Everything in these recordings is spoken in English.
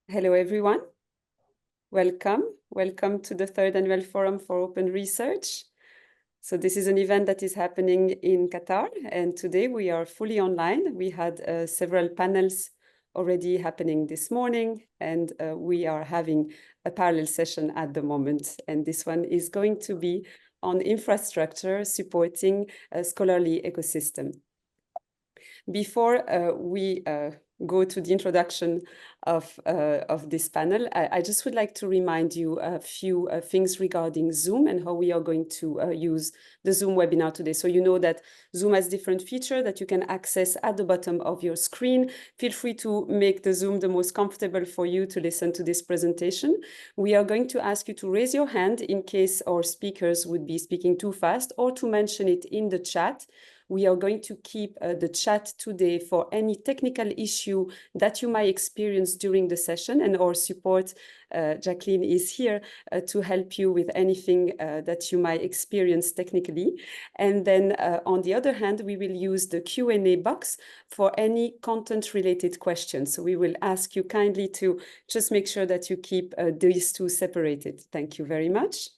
Hello, everyone. Welcome. Welcome to the third annual Forum for Open Research. So this is an event that is happening in Qatar, and today we are fully online. We had several panels already happening this morning, and we are having a parallel session at the moment. And this one is going to be on infrastructure supporting a scholarly ecosystem. Before we go to the introduction of this panel, I just would like to remind you a few things regarding Zoom and how we are going to use the Zoom webinar today. So you know that Zoom has different features that you can access at the bottom of your screen. Feel free to make the Zoom the most comfortable for you to listen to this presentation. We are going to ask you to raise your hand in case our speakers would be speaking too fast, or to mention it in the chat. We are going to keep the chat today for any technical issue that you might experience during the session, and our support, Jacqueline, is here to help you with anything that you might experience technically. And then on the other hand, we will use the Q&A box for any content-related questions. So we will ask you kindly to just make sure that you keep these two separated. Thank you very much.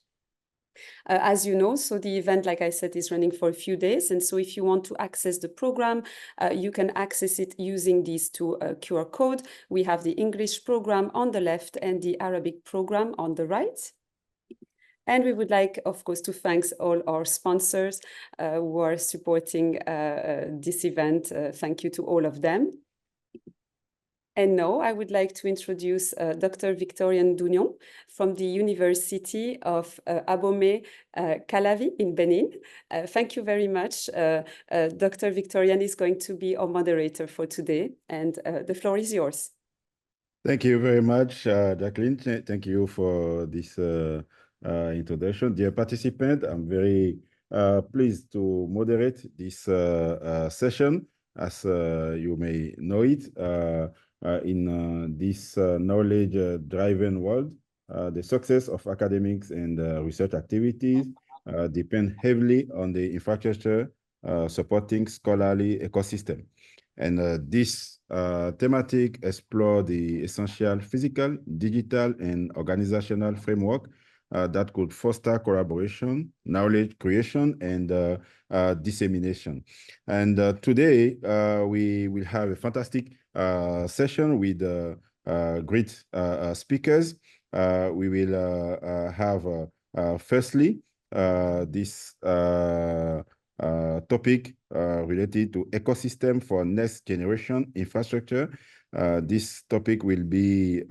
As you know, so the event, like I said, is running for a few days. And so if you want to access the program, you can access it using these two QR codes. We have the English program on the left and the Arabic program on the right. And we would like, of course, to thank all our sponsors who are supporting this event. Thank you to all of them. And now I would like to introduce Dr. Victorian Dounion from the University of Abomey Calavi in Benin. Thank you very much. Dr. Victorian is going to be our moderator for today, and the floor is yours. Thank you very much, Jacqueline. Thank you for this introduction. Dear participant, I'm very pleased to moderate this session. As you may know it, in this knowledge-driven world, the success of academics and research activities depend heavily on the infrastructure supporting scholarly ecosystem. And this thematic explores the essential physical, digital, and organizational framework that could foster collaboration, knowledge creation, and dissemination. And today, we will have a fantastic session with great speakers. We will have, firstly, this topic related to ecosystem for next generation infrastructure. This topic will be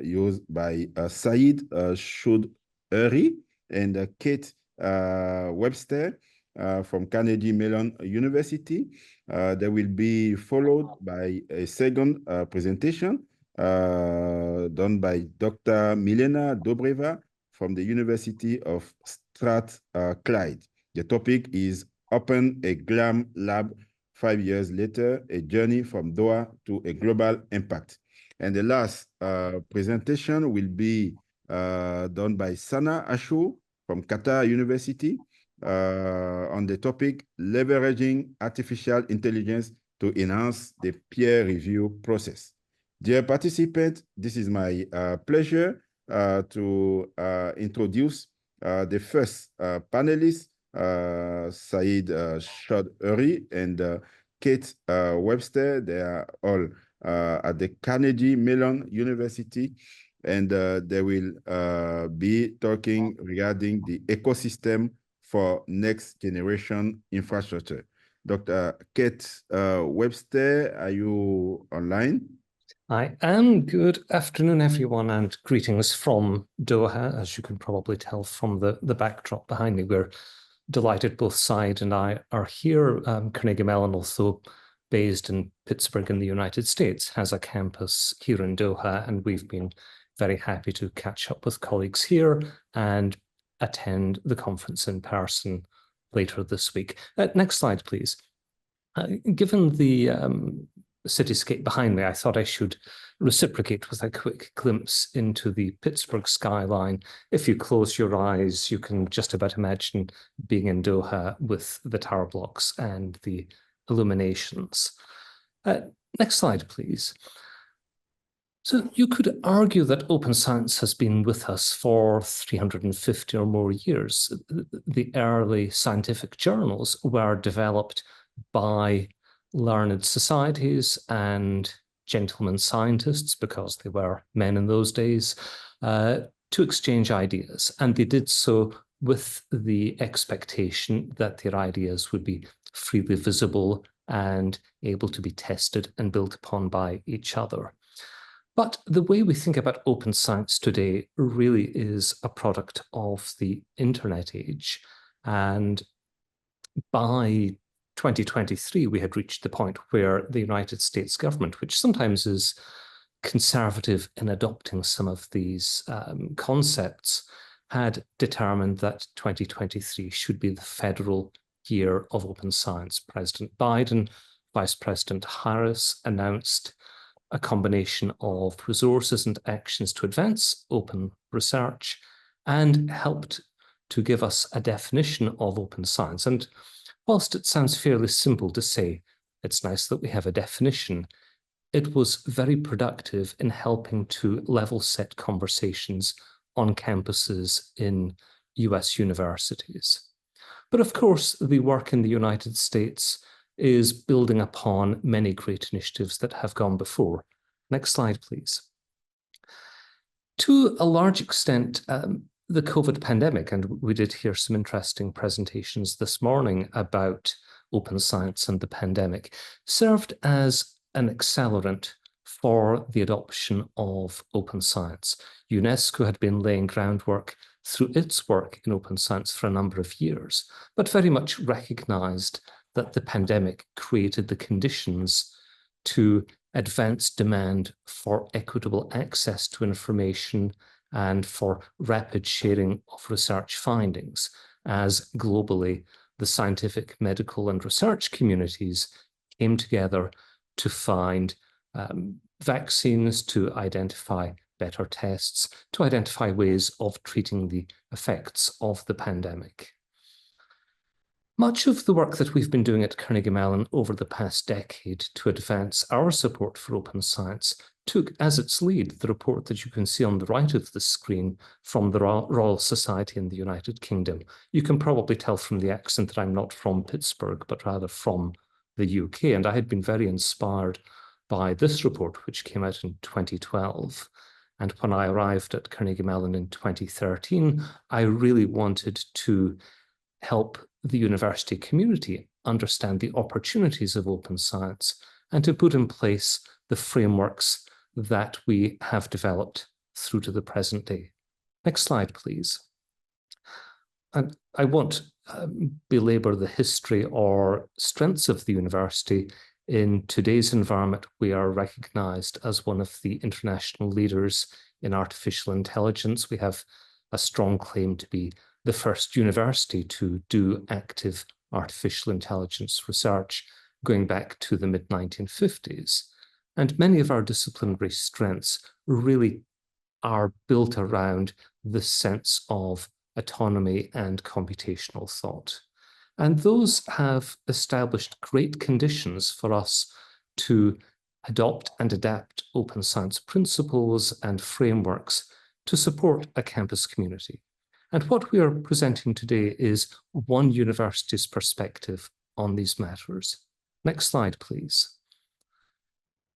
used by Sayeed Choudhury and Kate Webster from Carnegie Mellon University. They will be followed by a second presentation done by Dr. Milena Dobreva from the University of Strathclyde. The topic is Open a GLAM Lab 5 years later, a journey from Doha to a global impact. And the last presentation will be done by Sana Ashu from Qatar University on the topic leveraging artificial intelligence to enhance the peer review process. Dear participants, this is my pleasure to introduce the first panelist, Sayeed Choudhury and Kate Webster. They are all at the Carnegie Mellon University, and they will be talking regarding the ecosystem for next generation infrastructure. Dr. Kate Webster, are you online? I am. Good afternoon, everyone, and greetings from Doha. As you can probably tell from the backdrop behind me, we're delighted both Sayeed and I are here. Carnegie Mellon, also based in Pittsburgh in the United States, has a campus here in Doha, and we've been very happy to catch up with colleagues here and attend the conference in person later this week. Next slide, please. Given the cityscape behind me, I thought I should reciprocate with a quick glimpse into the Pittsburgh skyline. If you close your eyes, you can just about imagine being in Doha with the tower blocks and the illuminations. Next slide, please. So you could argue that open science has been with us for 350 or more years. The early scientific journals were developed by learned societies and gentlemen scientists, because they were men in those days, to exchange ideas. And they did so with the expectation that their ideas would be freely visible and able to be tested and built upon by each other. But the way we think about open science today really is a product of the internet age. And by 2023, we had reached the point where the United States government, which sometimes is conservative in adopting some of these concepts, had determined that 2023 should be the federal year of open science. President Biden, Vice President Harris announced a combination of resources and actions to advance open research and helped to give us a definition of open science. And whilst it sounds fairly simple to say, it's nice that we have a definition, it was very productive in helping to level set conversations on campuses in US universities. But of course, the work in the United States is building upon many great initiatives that have gone before. Next slide, please. To a large extent, the COVID pandemic, and we did hear some interesting presentations this morning about open science and the pandemic, served as an accelerant for the adoption of open science. UNESCO had been laying groundwork through its work in open science for a number of years, but very much recognized that the pandemic created the conditions to advance demand for equitable access to information and for rapid sharing of research findings, as globally the scientific, medical, and research communities came together to find vaccines, to identify better tests, to identify ways of treating the effects of the pandemic. Much of the work that we've been doing at Carnegie Mellon over the past decade to advance our support for open science took as its lead the report that you can see on the right of the screen from the Royal Society in the United Kingdom. You can probably tell from the accent that I'm not from Pittsburgh, but rather from the UK. And I had been very inspired by this report, which came out in 2012. And when I arrived at Carnegie Mellon in 2013, I really wanted to help the university community understand the opportunities of open science and to put in place the frameworks that we have developed through to the present day. Next slide, please. And I won't belabor the history or strengths of the university. In today's environment, we are recognized as one of the international leaders in artificial intelligence. We have a strong claim to be the first university to do active artificial intelligence research going back to the mid-1950s. And many of our disciplinary strengths really are built around the sense of autonomy and computational thought. And those have established great conditions for us to adopt and adapt open science principles and frameworks to support a campus community. And what we are presenting today is one university's perspective on these matters. Next slide, please.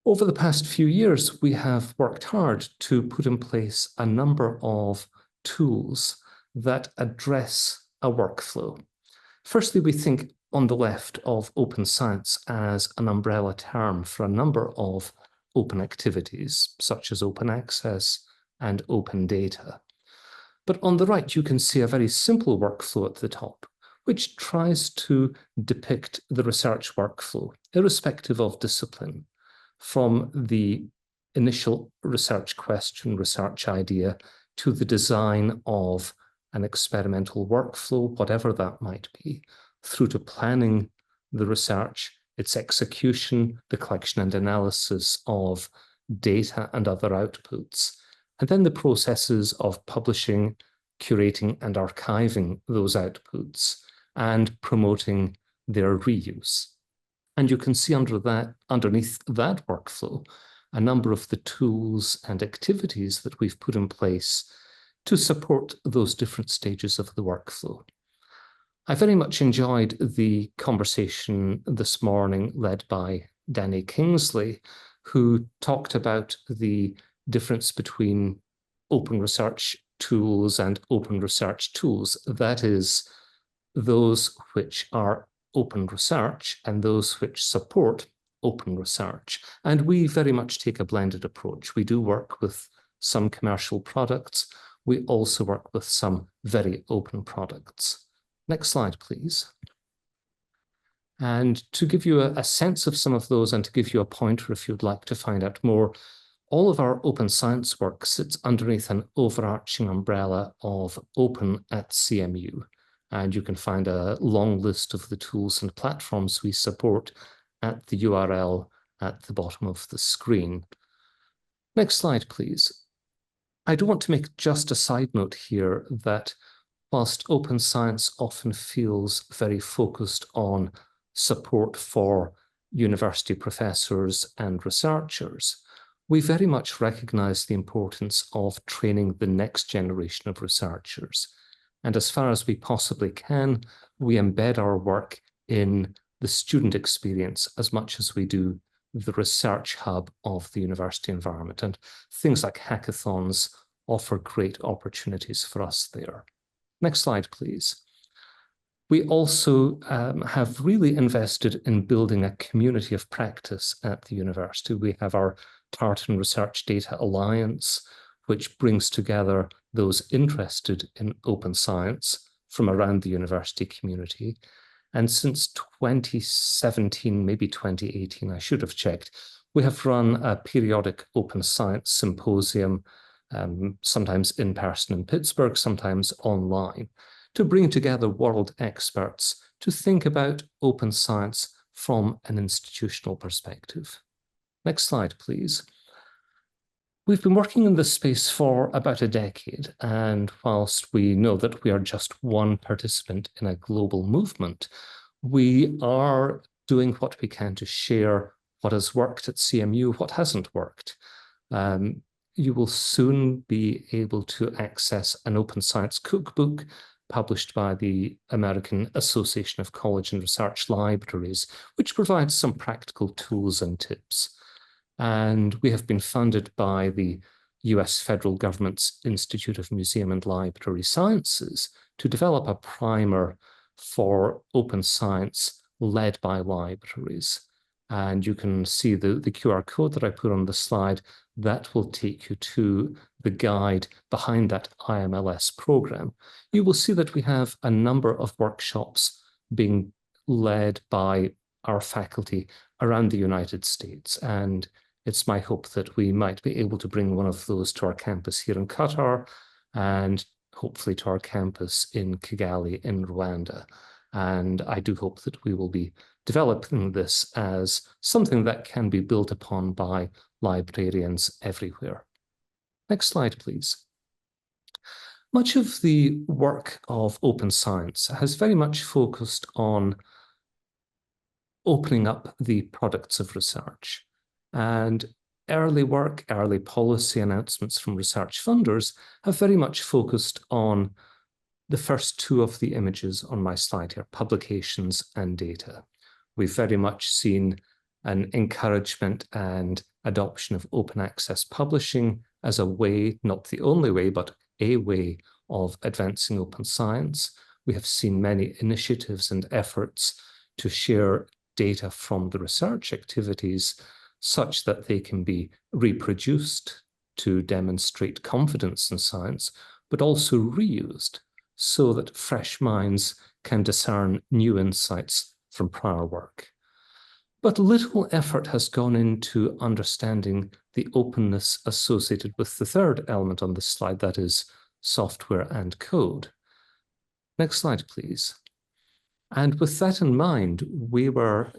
Over the past few years, we have worked hard to put in place a number of tools that address a workflow. Firstly, we think on the left of open science as an umbrella term for a number of open activities, such as open access and open data. But on the right, you can see a very simple workflow at the top, which tries to depict the research workflow, irrespective of discipline, from the initial research question, research idea, to the design of an experimental workflow, whatever that might be, through to planning the research, its execution, the collection and analysis of data and other outputs, and then the processes of publishing, curating, and archiving those outputs, and promoting their reuse. And you can see underneath that workflow, a number of the tools and activities that we've put in place to support those different stages of the workflow. I very much enjoyed the conversation this morning led by Danny Kingsley, who talked about the difference between open research tools and open research tools. That is, those which are open research and those which support open research. And we very much take a blended approach. We do work with some commercial products. We also work with some very open products. Next slide, please. And to give you a sense of some of those and to give you a pointer if you'd like to find out more, all of our open science work sits underneath an overarching umbrella of Open at CMU. And you can find a long list of the tools and platforms we support at the URL at the bottom of the screen. Next slide, please. I do want to make just a side note here that whilst open science often feels very focused on support for university professors and researchers, we very much recognize the importance of training the next generation of researchers. And as far as we possibly can, we embed our work in the student experience as much as we do the research hub of the university environment. And things like hackathons offer great opportunities for us there. Next slide, please. We also have really invested in building a community of practice at the university. We have our Tartan Research Data Alliance, which brings together those interested in open science from around the university community. And since 2017, maybe 2018, I should have checked, we have run a periodic open science symposium, sometimes in person in Pittsburgh, sometimes online, to bring together world experts to think about open science from an institutional perspective. Next slide, please. We've been working in this space for about a decade, and whilst we know that we are just one participant in a global movement, we are doing what we can to share what has worked at CMU, what hasn't worked. You will soon be able to access an open science cookbook published by the American Association of College and Research Libraries, which provides some practical tools and tips. And we have been funded by the US federal government's Institute of Museum and Library Sciences to develop a primer for open science led by libraries. And you can see the QR code that I put on the slide. That will take you to the guide behind that IMLS program. You will see that we have a number of workshops being led by our faculty around the United States. And it's my hope that we might be able to bring one of those to our campus here in Qatar and hopefully to our campus in Kigali in Rwanda. And I do hope that we will be developing this as something that can be built upon by librarians everywhere. Next slide, please. Much of the work of open science has very much focused on opening up the products of research. And early work, early policy announcements from research funders have very much focused on the first two of the images on my slide here, publications and data. We've very much seen an encouragement and adoption of open access publishing as a way, not the only way, but a way of advancing open science. We have seen many initiatives and efforts to share data from the research activities such that they can be reproduced to demonstrate confidence in science, but also reused so that fresh minds can discern new insights from prior work. But little effort has gone into understanding the openness associated with the third element on this slide, that is software and code. Next slide, please. And with that in mind, we were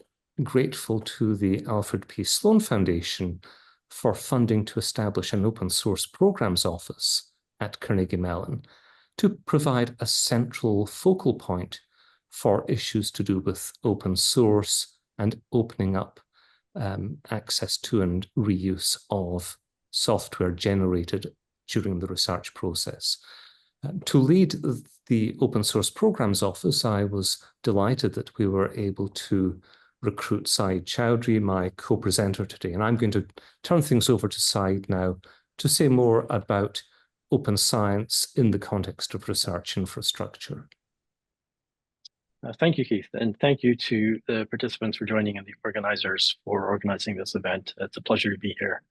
grateful to the Alfred P. Sloan Foundation for funding to establish an open source programs office at Carnegie Mellon to provide a central focal point for issues to do with open source and opening up access to and reuse of software generated during the research process. To lead the Open Source Programs Office, I was delighted that we were able to recruit Sayeed Choudhury, my co-presenter today. And I'm going to turn things over to Sayeed now to say more about open science in the context of research infrastructure. Thank you, Keith, and thank you to the participants for joining and the organizers for organizing this event. It's a pleasure to be here.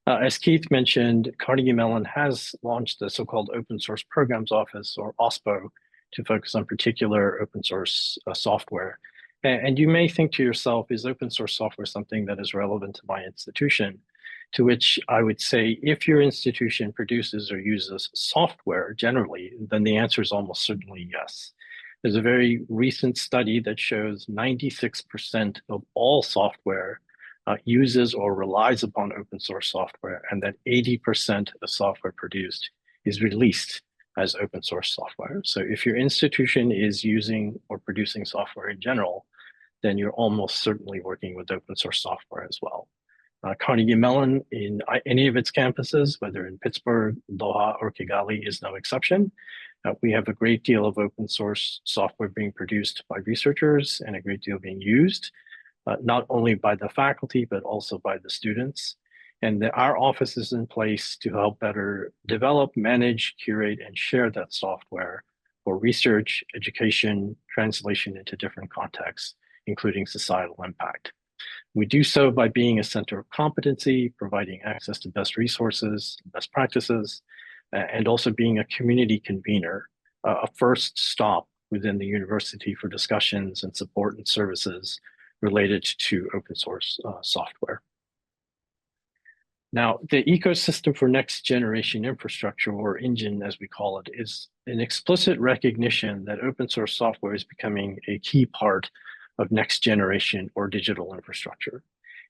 As Keith mentioned, Carnegie Mellon has launched the so-called Open Source Programs Office, or OSPO, to focus on particular open source software. And you may think to yourself, is open source software something that is relevant to my institution? To which I would say, if your institution produces or uses software generally, then the answer is almost certainly yes. There's a very recent study that shows 96% of all software uses or relies upon open source software, and that 80% of software produced is released as open source software. So if your institution is using or producing software in general, then you're almost certainly working with open source software as well. Carnegie Mellon, in any of its campuses, whether in Pittsburgh, Doha, or Kigali, is no exception. We have a great deal of open source software being produced by researchers and a great deal being used, not only by the faculty, but also by the students. And our office is in place to help better develop, manage, curate, and share that software for research, education, translation into different contexts, including societal impact. We do so by being a center of competency, providing access to best resources, best practices, and also being a community convener, a first stop within the university for discussions and support and services related to open source software. Now, the ecosystem for next generation infrastructure, or ENGIN as we call it, is an explicit recognition that open source software is becoming a key part of next generation or digital infrastructure.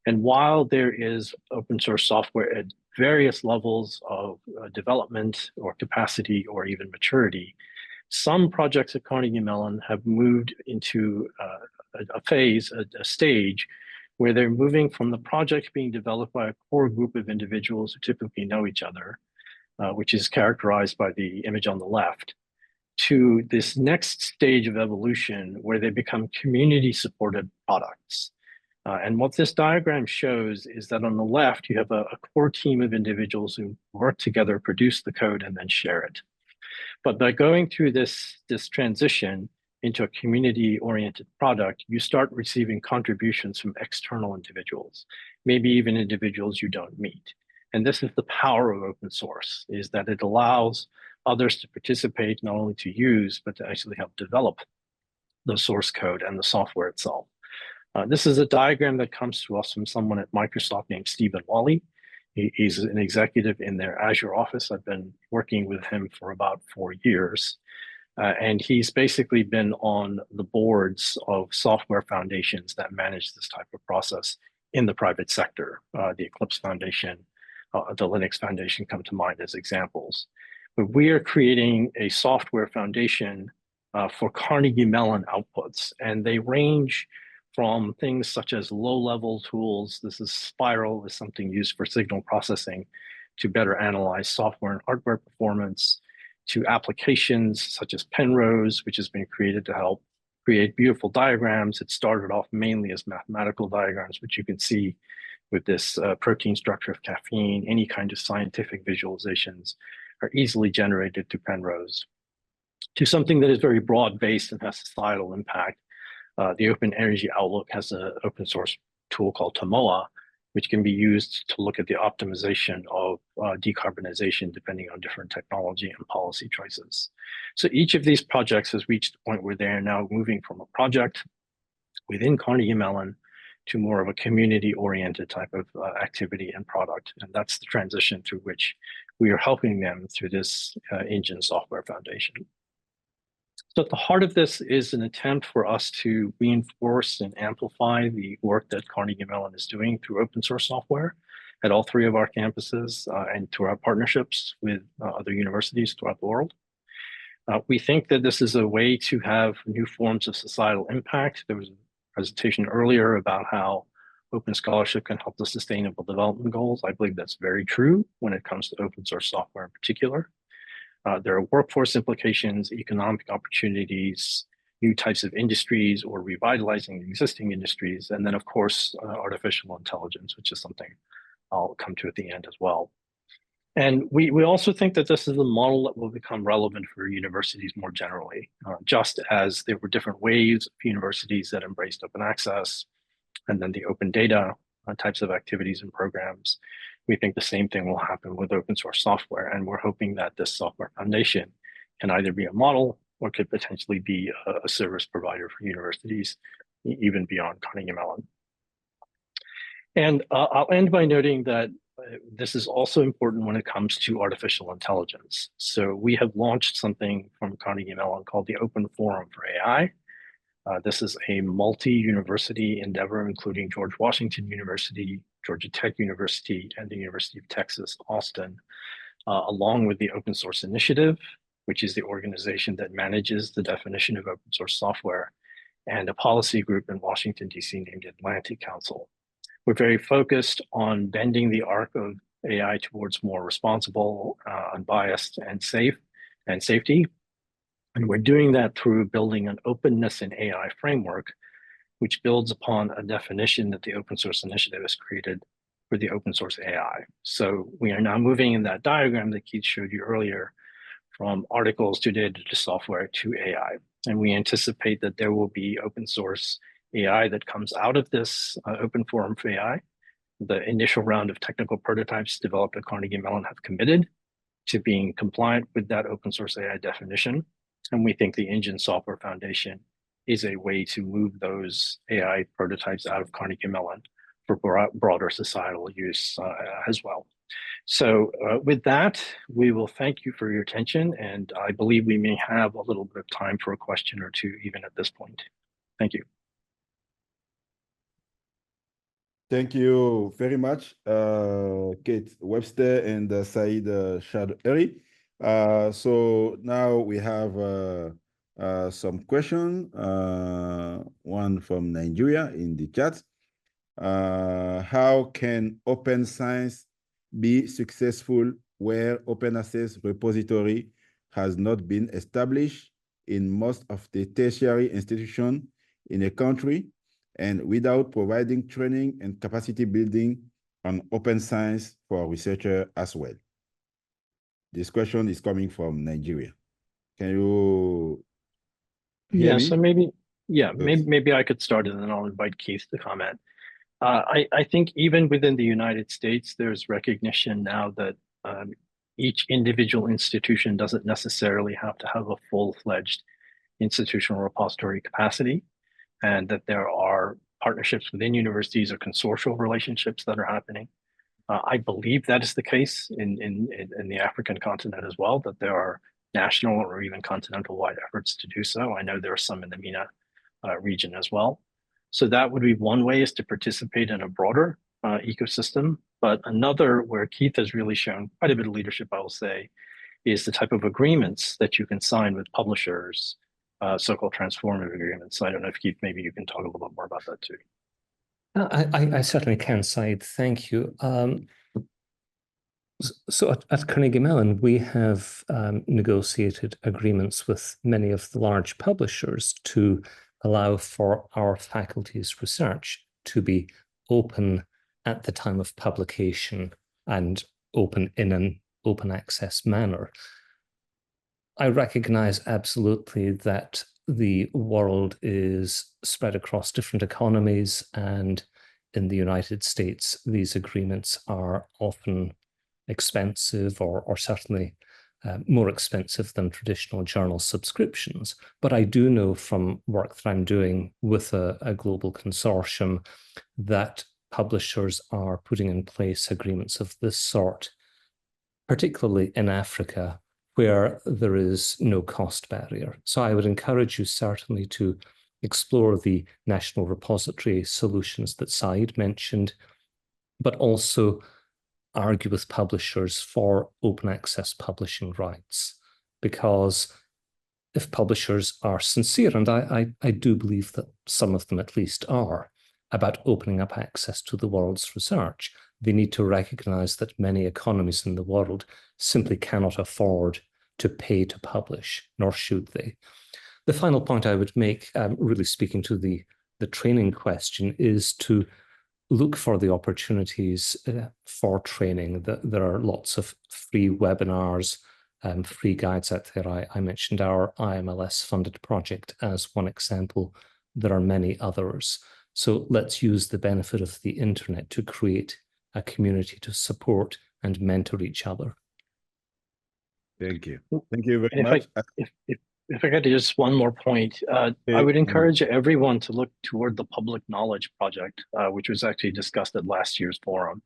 And while there is open source software at various levels of development or capacity or even maturity, some projects at Carnegie Mellon have moved into a phase, a stage, where they're moving from the project being developed by a core group of individuals who typically know each other, which is characterized by the image on the left, to this next stage of evolution where they become community-supported products. And what this diagram shows is that on the left, you have a core team of individuals who work together, produce the code, and then share it. But by going through this transition into a community-oriented product, you start receiving contributions from external individuals, maybe even individuals you don't meet. And this is the power of open source, is that it allows others to participate, not only to use, but to actually help develop the source code and the software itself. This is a diagram that comes to us from someone at Microsoft named Stephen Wally. He's an executive in their Azure office. I've been working with him for about 4 years. And he's basically been on the boards of software foundations that manage this type of process in the private sector. The Eclipse Foundation, the Linux Foundation come to mind as examples. But we are creating a software foundation for Carnegie Mellon outputs, and they range from things such as low-level tools. This is Spiral, is something used for signal processing to better analyze software and hardware performance, to applications such as Penrose, which has been created to help create beautiful diagrams. It started off mainly as mathematical diagrams, which you can see with this protein structure of caffeine. Any kind of scientific visualizations are easily generated through Penrose, to something that is very broad-based and has societal impact. The Open Energy Outlook has an open source tool called Tomoa, which can be used to look at the optimization of decarbonization depending on different technology and policy choices. So each of these projects has reached a point where they are now moving from a project within Carnegie Mellon to more of a community-oriented type of activity and product. And that's the transition through which we are helping them through this ENGIN Software Foundation. So at the heart of this is an attempt for us to reinforce and amplify the work that Carnegie Mellon is doing through open source software at all 3 of our campuses and through our partnerships with other universities throughout the world. We think that this is a way to have new forms of societal impact. There was a presentation earlier about how open scholarship can help the sustainable development goals. I believe that's very true when it comes to open source software in particular. There are workforce implications, economic opportunities, new types of industries, or revitalizing existing industries. And then, of course, artificial intelligence, which is something I'll come to at the end as well. And we also think that this is a model that will become relevant for universities more generally, just as there were different waves of universities that embraced open access and then the open data types of activities and programs. We think the same thing will happen with open source software. And we're hoping that this software foundation can either be a model or could potentially be a service provider for universities, even beyond Carnegie Mellon. And I'll end by noting that this is also important when it comes to artificial intelligence. So we have launched something from Carnegie Mellon called the Open Forum for AI. This is a multi-university endeavor, including George Washington University, Georgia Tech University, and the University of Texas, Austin, along with the Open Source Initiative, which is the organization that manages the definition of open source software, and a policy group in Washington, D.C. named Atlantic Council. We're very focused on bending the arc of AI towards more responsible, unbiased, and safety. And we're doing that through building an openness in AI framework, which builds upon a definition that the Open Source Initiative has created for the open source AI. So we are now moving in that diagram that Keith showed you earlier from articles to data to software to AI. And we anticipate that there will be open source AI that comes out of this open forum for AI. The initial round of technical prototypes developed at Carnegie Mellon have committed to being compliant with that open source AI definition. And we think the ENGIN Software Foundation is a way to move those AI prototypes out of Carnegie Mellon for broader societal use as well. So with that, we will thank you for your attention. And I believe we may have a little bit of time for a question or two, even at this point. Thank you. Thank you very much, Kate Webster and Sayeed Choudhury. So now we have some questions, one from Nigeria in the chat. How can open science be successful where open access repository has not been established in most of the tertiary institutions in a country, and without providing training and capacity building on open science for researchers as well? This question is coming from Nigeria. Can you hear me? So maybe I could start and then I'll invite Keith to comment. I think even within the United States, there's recognition now that each individual institution doesn't necessarily have to have a full-fledged institutional repository capacity, and that there are partnerships within universities or consortial relationships that are happening. I believe that is the case in the African continent as well, that there are national or even continental-wide efforts to do so. I know there are some in the MENA region as well. So that would be one way, is to participate in a broader ecosystem. But another, where Keith has really shown quite a bit of leadership, I will say, is the type of agreements that you can sign with publishers, so-called transformative agreements. So I don't know if Keith, maybe you can talk a little bit more about that too. I certainly can, Sayeed. Thank you. So at Carnegie Mellon, we have negotiated agreements with many of the large publishers to allow for our faculty's research to be open at the time of publication and open in an open access manner. I recognize absolutely that the world is spread across different economies, and in the United States, these agreements are often expensive, or certainly more expensive than traditional journal subscriptions. But I do know from work that I'm doing with a global consortium that publishers are putting in place agreements of this sort, particularly in Africa, where there is no cost barrier. So I would encourage you certainly to explore the national repository solutions that Sayeed mentioned, but also argue with publishers for open access publishing rights. Because if publishers are sincere, and I do believe that some of them at least are, about opening up access to the world's research. They need to recognize that many economies in the world simply cannot afford to pay to publish, nor should they. The final point I would make, really speaking to the training question, is to look for the opportunities for training. There are lots of free webinars, free guides out there. I mentioned our IMLS-funded project as one example. There are many others. So let's use the benefit of the internet to create a community to support and mentor each other. Thank you. Thank you very And much. if I could just one more point, I would encourage everyone to look toward the Public Knowledge Project, which was actually discussed at last year's forum,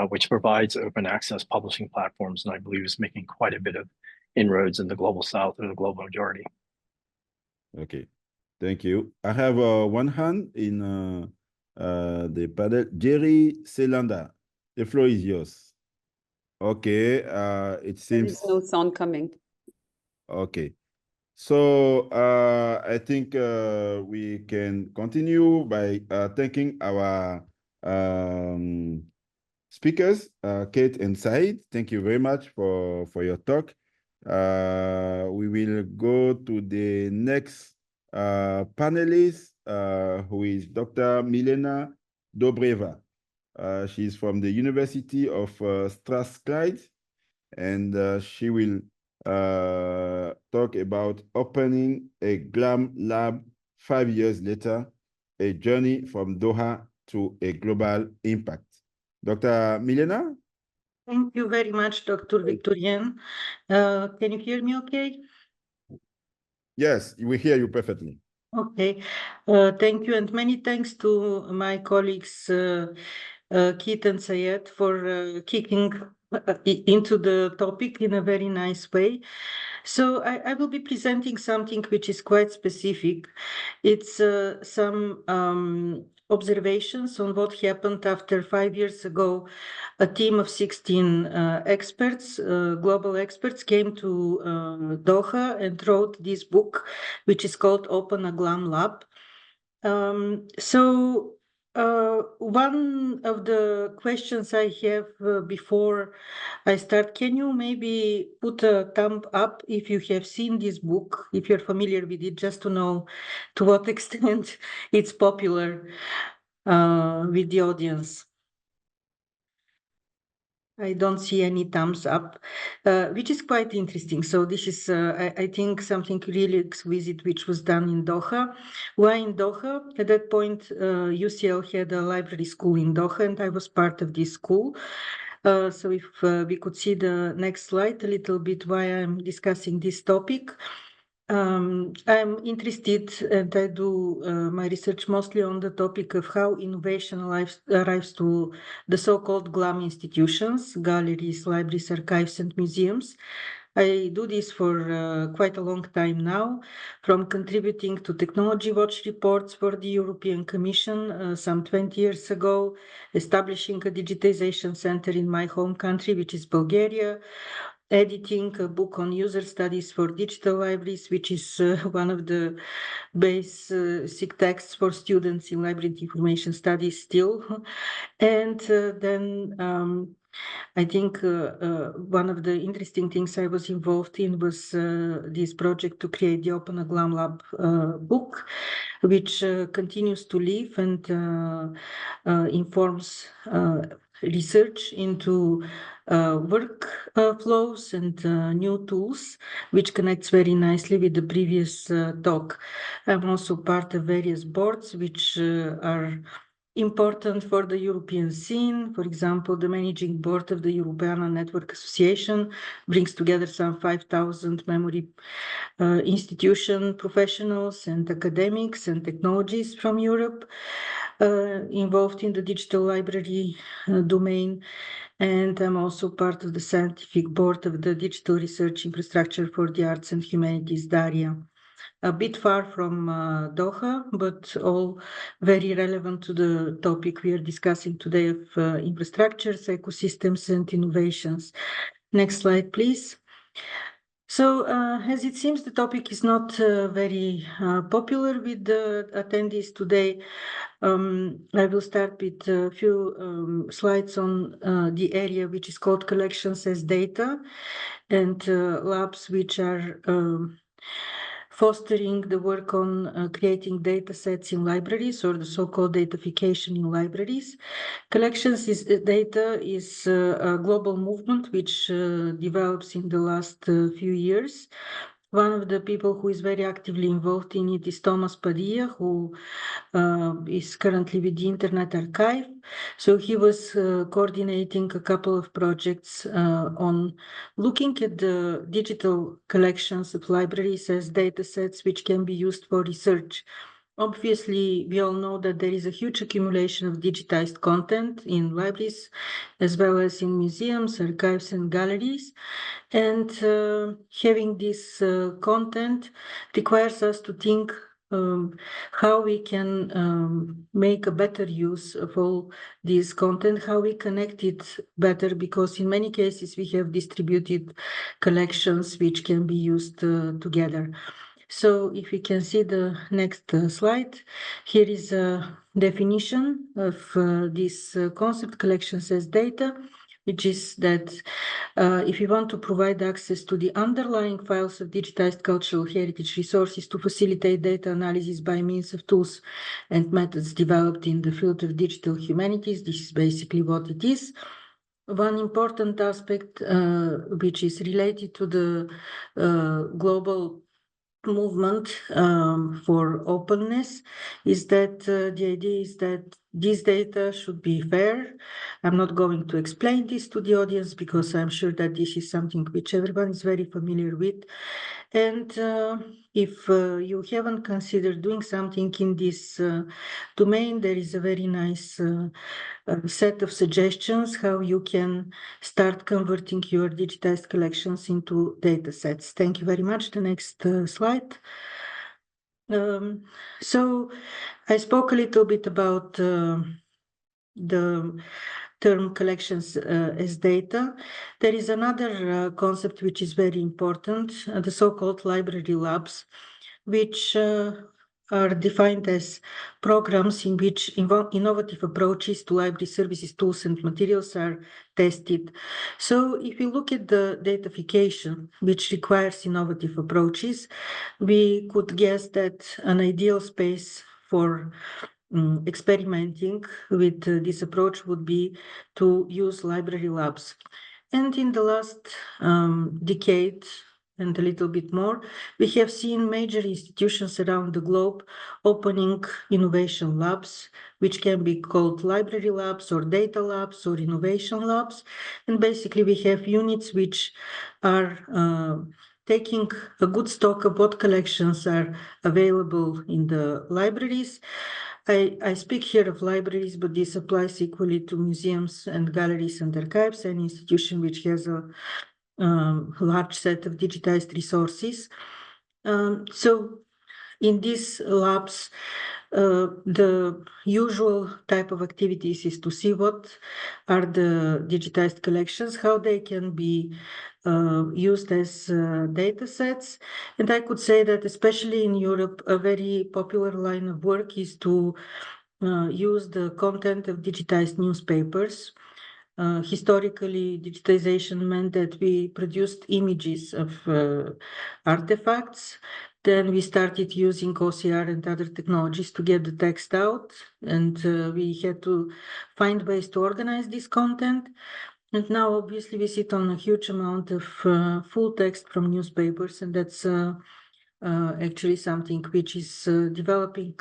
which provides open access publishing platforms, and I believe is making quite a bit of inroads in the global south or the global majority. Okay, thank you. I have one hand in the panel. Jerry Selanda, the floor is yours. Okay, it seems... There is no sound coming. Okay. So I think we can continue by thanking our speakers, Kate and Sayeed. Thank you very much for your talk. We will go to the next panelist, who is Dr. Milena Dobreva. She's from the University of Strathclyde, and she will talk about opening a GLAM lab 5 years later, a journey from Doha to a global impact. Dr. Milena? Thank you very much, Dr. Victorien. Can you hear me okay? Yes, we hear you perfectly. Okay, thank you, and many thanks to my colleagues, Keith and Sayeed, for kicking into the topic in a very nice way. So I will be presenting something which is quite specific. It's some observations on what happened after 5 years ago. A team of 16 experts, global experts, came to Doha and wrote this book, which is called Open a GLAM Lab. One of the questions I have before I start, can you maybe put a thumb up if you have seen this book, if you're familiar with it, just to know to what extent it's popular with the audience? I don't see any thumbs up, which is quite interesting. So this is, I think, something really exquisite, which was done in Doha. Why in Doha? At that point, UCL had a library school in Doha, and I was part of this school. So if we could see the next slide, a little bit why I'm discussing this topic. I'm interested, and I do my research mostly on the topic of how innovation arrives to the so-called GLAM institutions, galleries, libraries, archives, and museums. I do this for quite a long time now, from contributing to Technology Watch reports for the European Commission some 20 years ago, establishing a digitization center in my home country, which is Bulgaria, editing a book on user studies for digital libraries, which is one of the basic texts for students in library and information studies still. And then I think one of the interesting things I was involved in was this project to create the Open a GLAM Lab book, which continues to live and informs research into work flows and new tools, which connects very nicely with the previous talk. I'm also part of various boards which are important for the European scene. For example, the managing board of the Europeana Network Association brings together some 5,000 memory institution professionals and academics and technologies from Europe involved in the digital library domain. And I'm also part of the scientific board of the Digital Research Infrastructure for the Arts and Humanities, DARIA. A bit far from Doha, but all very relevant to the topic we are discussing today of infrastructures, ecosystems, and innovations. Next slide, please. So, as it seems, the topic is not very popular with the attendees today. I will start with a few slides on the area which is called collections as data and labs which are fostering the work on creating data sets in libraries, or the so-called datafication in libraries. Collections data is a global movement which develops in the last few years. One of the people who is very actively involved in it is Thomas Padilla, who is currently with the Internet Archive. So he was coordinating a couple of projects on looking at the digital collections of libraries as data sets which can be used for research. Obviously, we all know that there is a huge accumulation of digitized content in libraries, as well as in museums, archives, and galleries. And having this content requires us to think how we can make a better use of all this content, how we connect it better, because in many cases we have distributed collections which can be used together. So if we can see the next slide, here is a definition of this concept, collections as data, which is that if you want to provide access to the underlying files of digitized cultural heritage resources to facilitate data analysis by means of tools and methods developed in the field of digital humanities, this is basically what it is. One important aspect which is related to the global movement for openness is that the idea is that this data should be fair. I'm not going to explain this to the audience because I'm sure that this is something which everyone is very familiar with. And if you haven't considered doing something in this domain, there is a very nice set of suggestions how you can start converting your digitized collections into data sets. Thank you very much. The next slide. So I spoke a little bit about the term collections as data. There is another concept which is very important, the so-called library labs, which are defined as programs in which innovative approaches to library services, tools, and materials are tested. So if you look at the datafication, which requires innovative approaches, we could guess that an ideal space for experimenting with this approach would be to use library labs. And in the last decade, and a little bit more, we have seen major institutions around the globe opening innovation labs, which can be called library labs or data labs or innovation labs. And basically we have units which are taking a good stock of what collections are available in the libraries. I speak here of libraries, but this applies equally to museums and galleries and archives, any institution which has a large set of digitized resources. So in these labs, the usual type of activities is to see what are the digitized collections, how they can be used as data sets. And I could say that especially in Europe, a very popular line of work is to use the content of digitized newspapers. Historically, digitization meant that we produced images of artifacts. Then we started using OCR and other technologies to get the text out, and we had to find ways to organize this content. And now, obviously, we sit on a huge amount of full text from newspapers, and that's actually something which is developing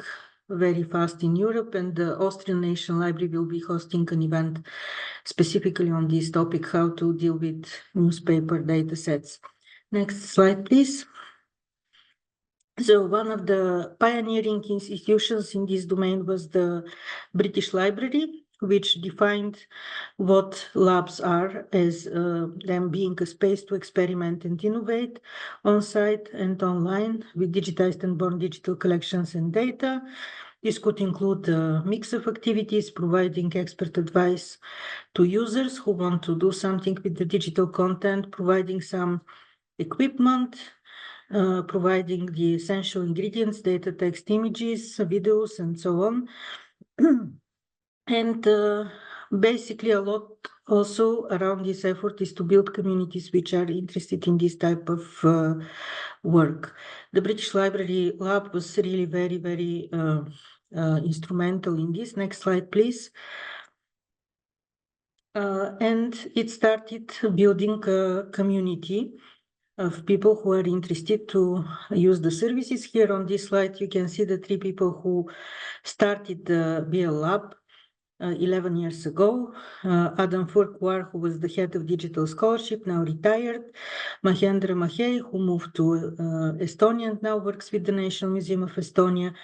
very fast in Europe, and the Austrian National Library will be hosting an event specifically on this topic, how to deal with newspaper data sets. Next slide, please. So one of the pioneering institutions in this domain was the British Library, which defined what labs are as them being a space to experiment and innovate on-site and online with digitized and born digital collections and data. This could include a mix of activities, providing expert advice to users who want to do something with the digital content, providing some equipment, providing the essential ingredients, data, text, images, videos, and so on. And basically a lot also around this effort is to build communities which are interested in this type of work. The British Library Lab was really very, very instrumental in this. Next slide, please. And it started building a community of people who are interested to use the services. Here on this slide, you can see the 3 people who started the BL Lab 11 years ago. Adam Farquhar, who was the head of digital scholarship, now retired. Mahendra Mahey, who moved to Estonia and now works with the National Museum of Estonia,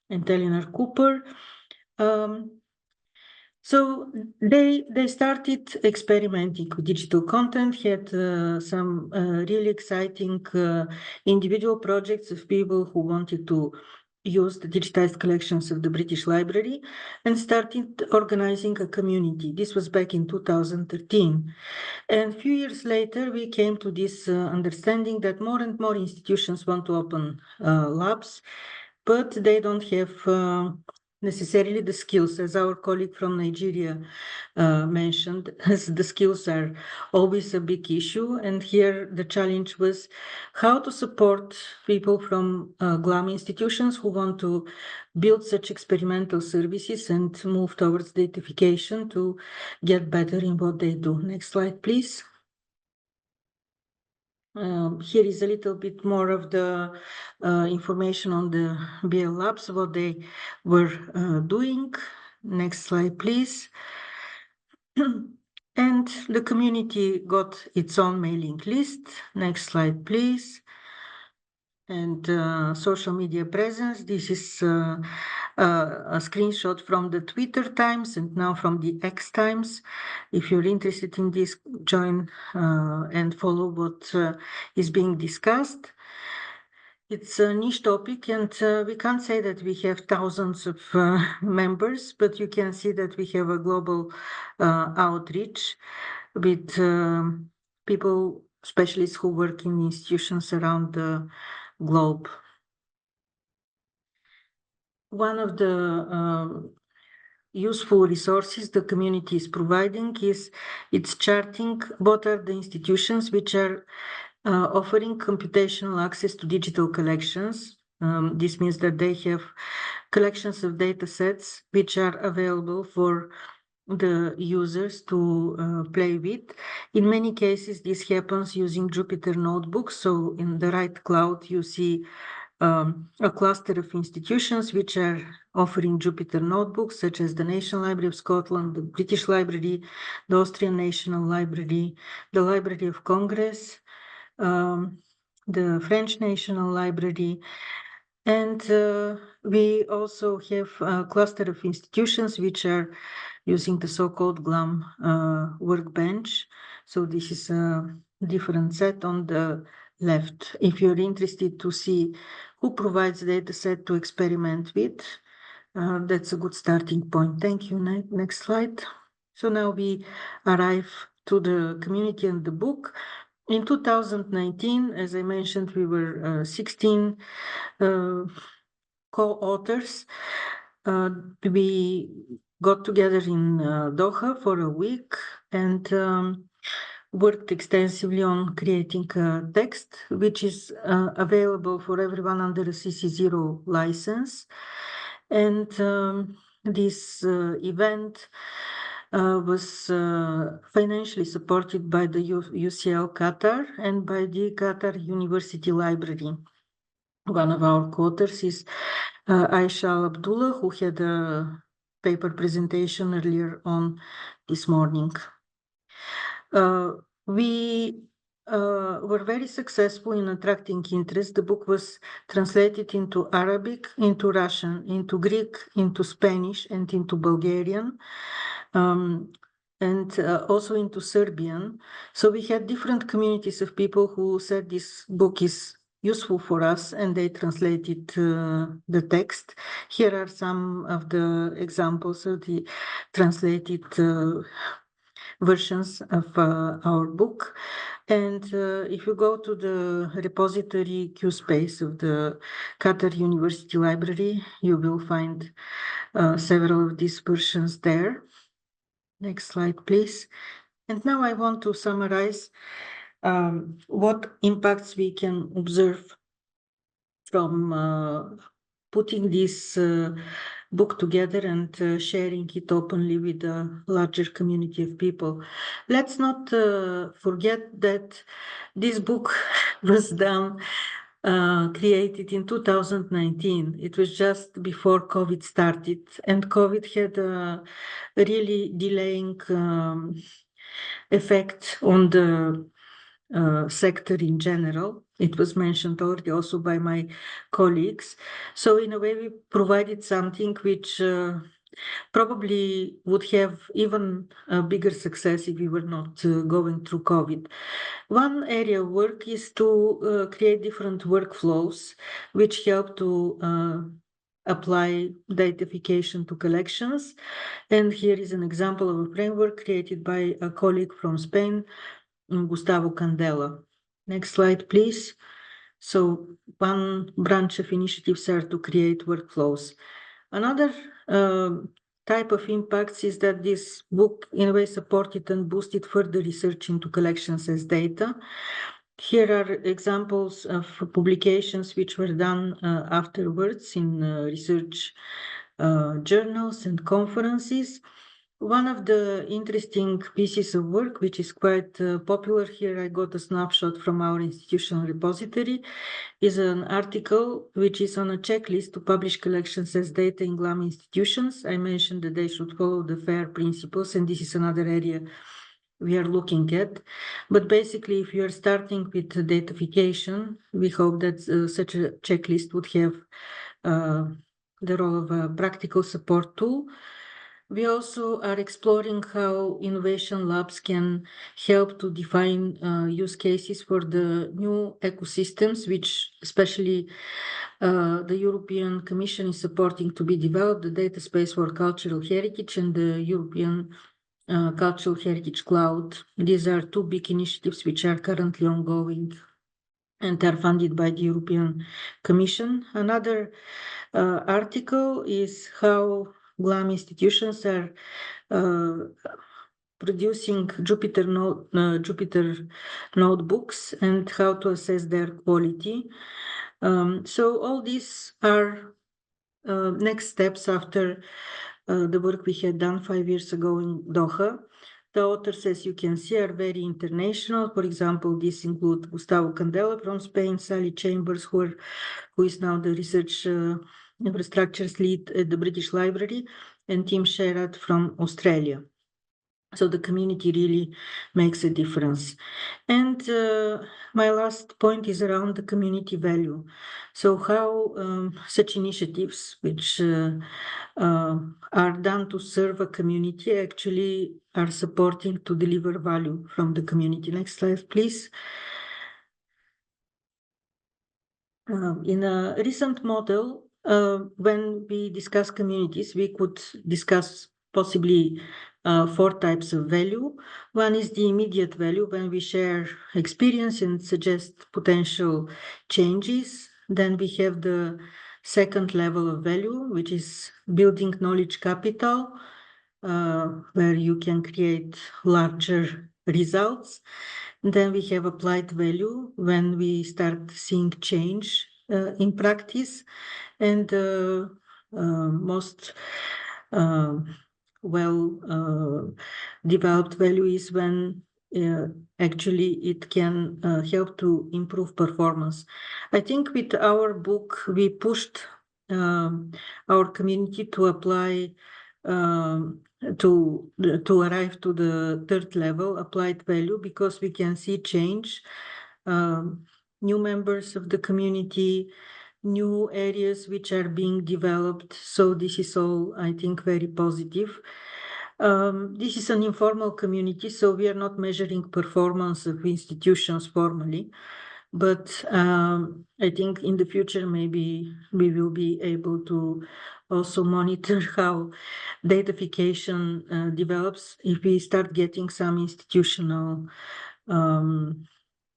and Eleanor Cooper. So they started experimenting with digital content, had some really exciting individual projects of people who wanted to use the digitized collections of the British Library, and started organizing a community. This was back in 2013. And a few years later, we came to this understanding that more and more institutions want to open labs, but they don't have necessarily the skills, as our colleague from Nigeria mentioned, as the skills are always a big issue. And here the challenge was how to support people from GLAM institutions who want to build such experimental services and move towards datafication to get better in what they do. Next slide, please. Here is a little bit more of the information on the BL Labs, what they were doing. Next slide, please. And the community got its own mailing list. Next slide, please. And social media presence. This is a screenshot from the Twitter Times and now from the X Times. If you're interested in this, join and follow what is being discussed. It's a niche topic, and we can't say that we have thousands of members, but you can see that we have a global outreach with people, specialists who work in institutions around the globe. One of the useful resources the community is providing is it's charting what are the institutions which are offering computational access to digital collections. This means that they have collections of data sets which are available for the users to play with. In many cases, this happens using Jupyter Notebooks. So in the right cloud, you see a cluster of institutions which are offering Jupyter Notebooks, such as the National Library of Scotland, the British Library, the Austrian National Library, the Library of Congress, the French National Library. And we also have a cluster of institutions which are using the so-called GLAM workbench. So this is a different set on the left. If you're interested to see who provides data set to experiment with, that's a good starting point. Thank you. Next slide. So now we arrive to the community and the book. In 2019, as I mentioned, we were 16 co-authors. We got together in Doha for a week and worked extensively on creating a text, which is available for everyone under a CC0 license. And this event was financially supported by the UCL Qatar and by the Qatar University Library. One of our co-authors is Aisha Abdullah, who had a paper presentation earlier on this morning. We were very successful in attracting interest. The book was translated into Arabic, into Russian, into Greek, into Spanish, and into Bulgarian, and also into Serbian. So we had different communities of people who said this book is useful for us, and they translated the text. Here are some of the examples of the translated versions of our book. And if you go to the repository Q space of the Qatar University Library, you will find several of these versions there. Next slide, please. And now I want to summarize what impacts we can observe from putting this book together and sharing it openly with a larger community of people. Let's not forget that this book was done, created in 2019. It was just before COVID started, and COVID had a really delaying effect on the sector in general. It was mentioned already also by my colleagues. So in a way, we provided something which probably would have even a bigger success if we were not going through COVID. One area of work is to create different workflows which help to apply datafication to collections. And here is an example of a framework created by a colleague from Spain, Gustavo Candela. Next slide, please. So one branch of initiatives are to create workflows. Another type of impacts is that this book in a way supported and boosted further research into collections as data. Here are examples of publications which were done afterwards in research journals and conferences. One of the interesting pieces of work, which is quite popular here, I got a snapshot from our institutional repository, is an article which is on a checklist to publish collections as data in GLAM institutions. I mentioned that they should follow the FAIR principles, and this is another area we are looking at. But basically, if you are starting with datafication, we hope that such a checklist would have the role of a practical support tool. We also are exploring how innovation labs can help to define use cases for the new ecosystems, which especially the European Commission is supporting to be developed, the data space for cultural heritage and the European Cultural Heritage Cloud. These are two big initiatives which are currently ongoing and are funded by the European Commission. Another article is how GLAM institutions are producing Jupyter notebooks and how to assess their quality. So all these are next steps after the work we had done 5 years ago in Doha. The authors, as you can see, are very international. For example, this includes Gustavo Candela from Spain, Sally Chambers, who is now the research infrastructures lead at the British Library, and Tim Sherratt from Australia. So the community really makes a difference. And my last point is around the community value. So how such initiatives, which are done to serve a community, actually are supporting to deliver value from the community. Next slide, please. In a recent model, when we discuss communities, we could discuss possibly 4 types of value. One is the immediate value, when we share experience and suggest potential changes. Then we have the second level of value, which is building knowledge capital, where you can create larger results. Then we have applied value, when we start seeing change in practice. And most developed value is when actually it can help to improve performance. I think with our book, we pushed our community to apply to arrive to the third level, applied value, because we can see change, new members of the community, new areas which are being developed. So this is all, I think, very positive. This is an informal community, so we are not measuring performance of institutions formally. But I think in the future, maybe we will be able to also monitor how datafication develops if we start getting some institutional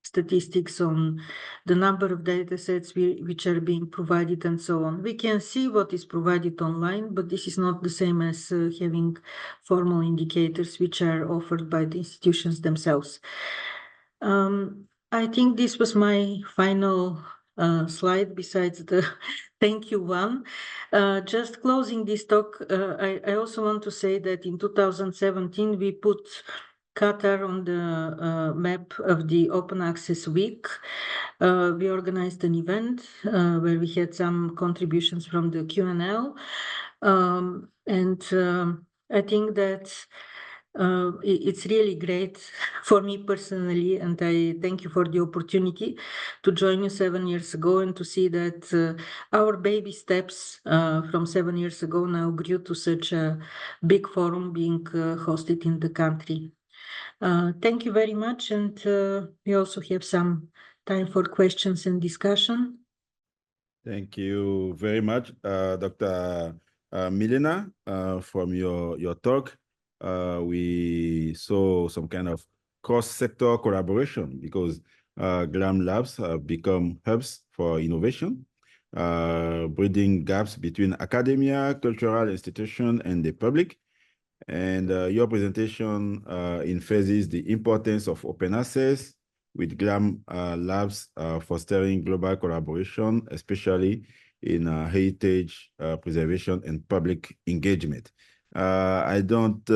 statistics on the number of data sets which are being provided and so on. We can see what is provided online, but this is not the same as having formal indicators which are offered by the institutions themselves. I think this was my final slide besides the thank you one. Just closing this talk, I also want to say that in 2017, we put Qatar on the map of the Open Access Week. We organized an event where we had some contributions from the QNL. I think that it's really great for me personally, and I thank you for the opportunity to join you 7 years ago and to see that our baby steps from 7 years ago now grew to such a big forum being hosted in the country. Thank you very much, and we also have some time for questions and discussion. Thank you very much, Dr. Milena, from your talk. We saw some kind of cross-sector collaboration because GLAM labs have become hubs for innovation, bridging gaps between academia, cultural institutions, and the public. And your presentation emphasizes the importance of open access, with GLAM labs fostering global collaboration, especially in heritage preservation and public engagement. I don't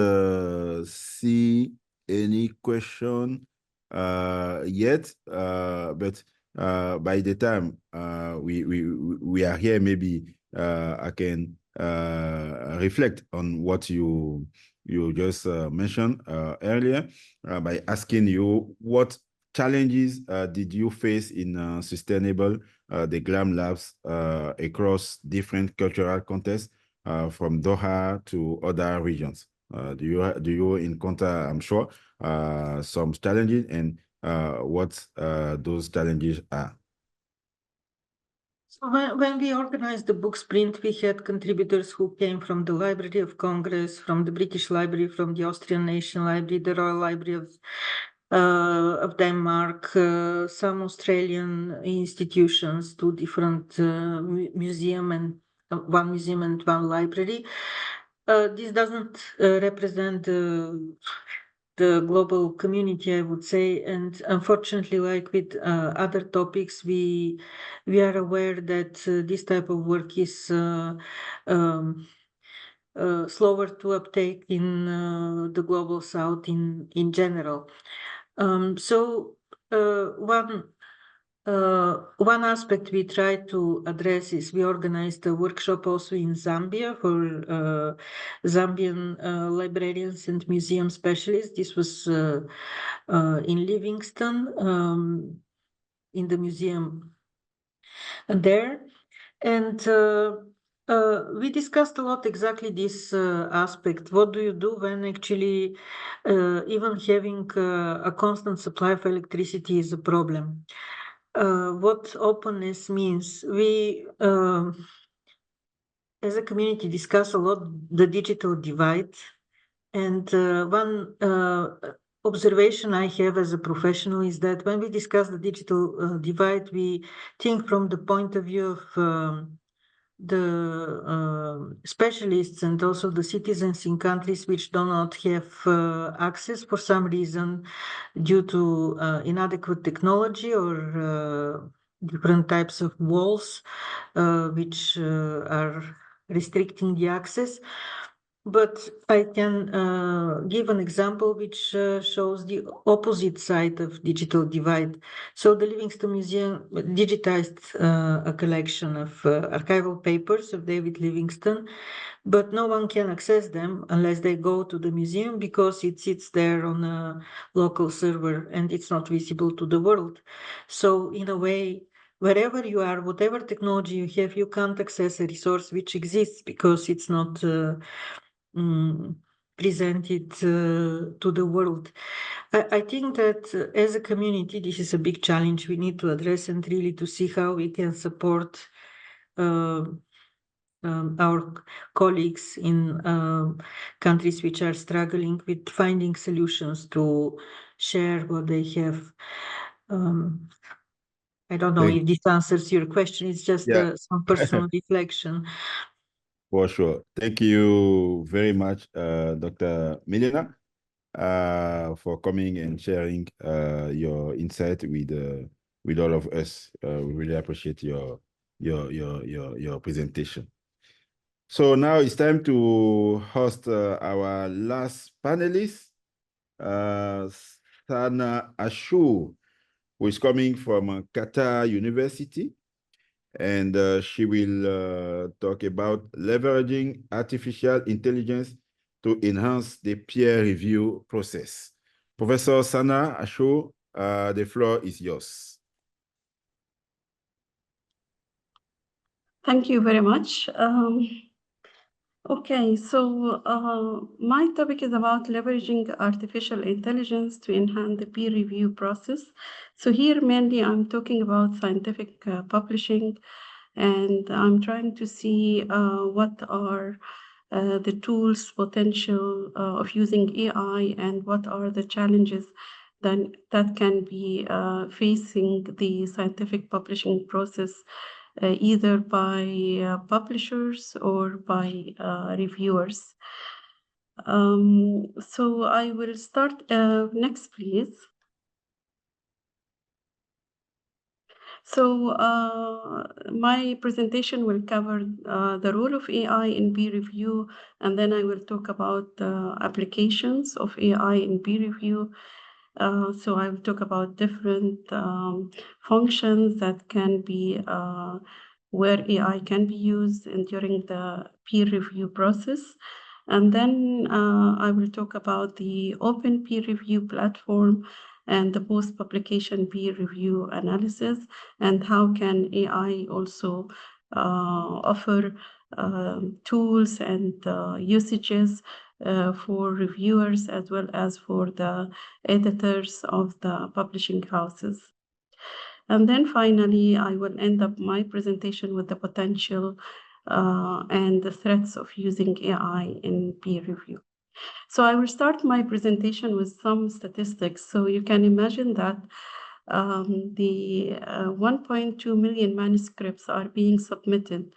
see any question yet, but by the time we are here, maybe I can reflect on what you just mentioned earlier by asking you what challenges did you face in sustainable the GLAM labs across different cultural contexts from Doha to other regions? Do you encounter, I'm sure, some challenges, and what those challenges are? So when we organized the book sprint, we had contributors who came from the Library of Congress, from the British Library, from the Austrian National Library, the Royal Library of Denmark, some Australian institutions, two different museum and one museum and one library. This doesn't represent the global community, I would say, and unfortunately, like with other topics, we are aware that this type of work is slower to uptake in the global south in general. So one aspect we try to address is we organized a workshop also in Zambia for Zambian librarians and museum specialists. This was in Livingston, in the museum there. And we discussed a lot exactly this aspect. What do you do when actually even having a constant supply of electricity is a problem? What openness means. We, as a community, discuss a lot the digital divide. And one observation I have as a professional is that when we discuss the digital divide, we think from the point of view of the specialists and also the citizens in countries which do not have access for some reason due to inadequate technology or different types of walls which are restricting the access. But I can give an example which shows the opposite side of digital divide. So the Livingston Museum digitized a collection of archival papers of David Livingstone, but no one can access them unless they go to the museum because it sits there on a local server and it's not visible to the world. So in a way, wherever you are, whatever technology you have, you can't access a resource which exists because it's not presented to the world. I think that as a community, this is a big challenge we need to address and really to see how we can support our colleagues in countries which are struggling with finding solutions to share what they have. I don't know if this answers your question. It's just some personal reflection. For sure. Thank you very much, Dr. Milena, for coming and sharing your insight with all of us. We really appreciate your presentation. So now it's time to host our last panelist, Sana Ashur, who is coming from Qatar University. And she will talk about leveraging artificial intelligence to enhance the peer review process. Professor Sana Ashur, the floor is yours. Thank you very much. Okay, so my topic is about leveraging artificial intelligence to enhance the peer review process. So here mainly I'm talking about scientific publishing, and I'm trying to see what are the tools potential of using AI and what are the challenges that can be facing the scientific publishing process, either by publishers or by reviewers. So I will start, next please. So my presentation will cover the role of AI in peer review, and then I will talk about applications of AI in peer review. So I will talk about different functions that can be where AI can be used during the peer review process. And then I will talk about the open peer review platform and the post-publication peer review analysis, and how can AI also offer tools and usages for reviewers as well as for the editors of the publishing houses. And then finally, I will end up my presentation with the potential and the threats of using AI in peer review. So I will start my presentation with some statistics. So you can imagine that the 1.2 million manuscripts are being submitted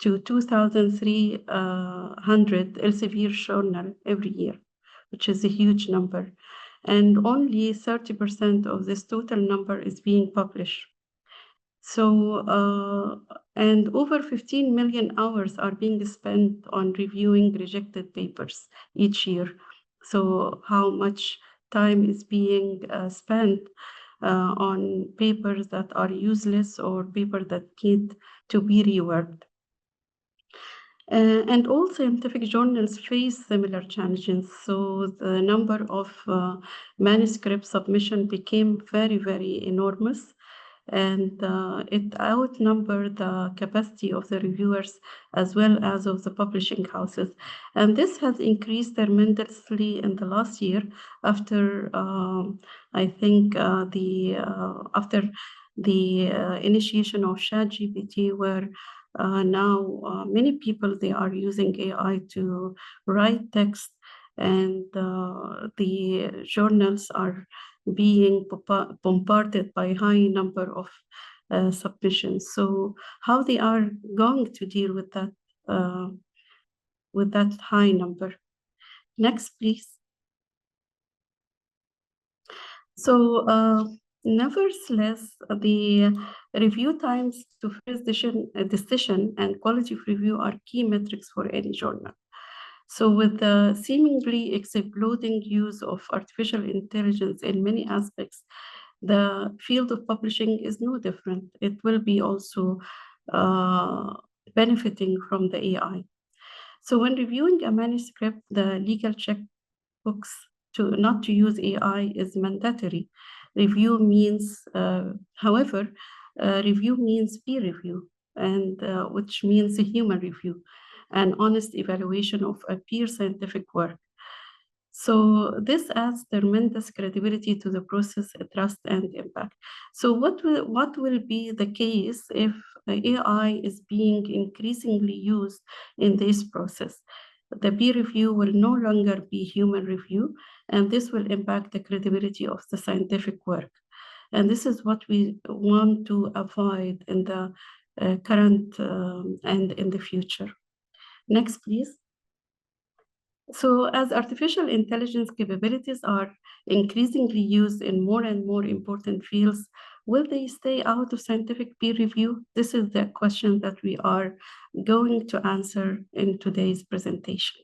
to 2,300 Elsevier journal every year, which is a huge number. And only 30% of this total number is being published. So, and over 15 million hours are being spent on reviewing rejected papers each year. So how much time is being spent on papers that are useless or papers that need to be reworked. And all scientific journals face similar challenges. So the number of manuscript submission became very, very enormous. And it outnumbered the capacity of the reviewers as well as of the publishing houses. And this has increased tremendously in the last year after, I think, after the initiation of ChatGPT, where now many people, they are using AI to write text, and the journals are being bombarded by high number of submissions. So how they are going to deal with that high number? Next, please. So nevertheless, the review times to first decision and quality of review are key metrics for any journal. So with the seemingly exploding use of artificial intelligence in many aspects, the field of publishing is no different. It will be also benefiting from the AI. So when reviewing a manuscript, the legal checkbooks not to use AI is mandatory. Review means, however, review means peer review, and which means a human review, an honest evaluation of a peer scientific work. So this adds tremendous credibility to the process, trust, and impact. So what will be the case if AI is being increasingly used in this process? The peer review will no longer be human review, and this will impact the credibility of the scientific work. And this is what we want to avoid in the current and in the future. Next, please. So as artificial intelligence capabilities are increasingly used in more and more important fields, will they stay out of scientific peer review? This is the question that we are going to answer in today's presentation.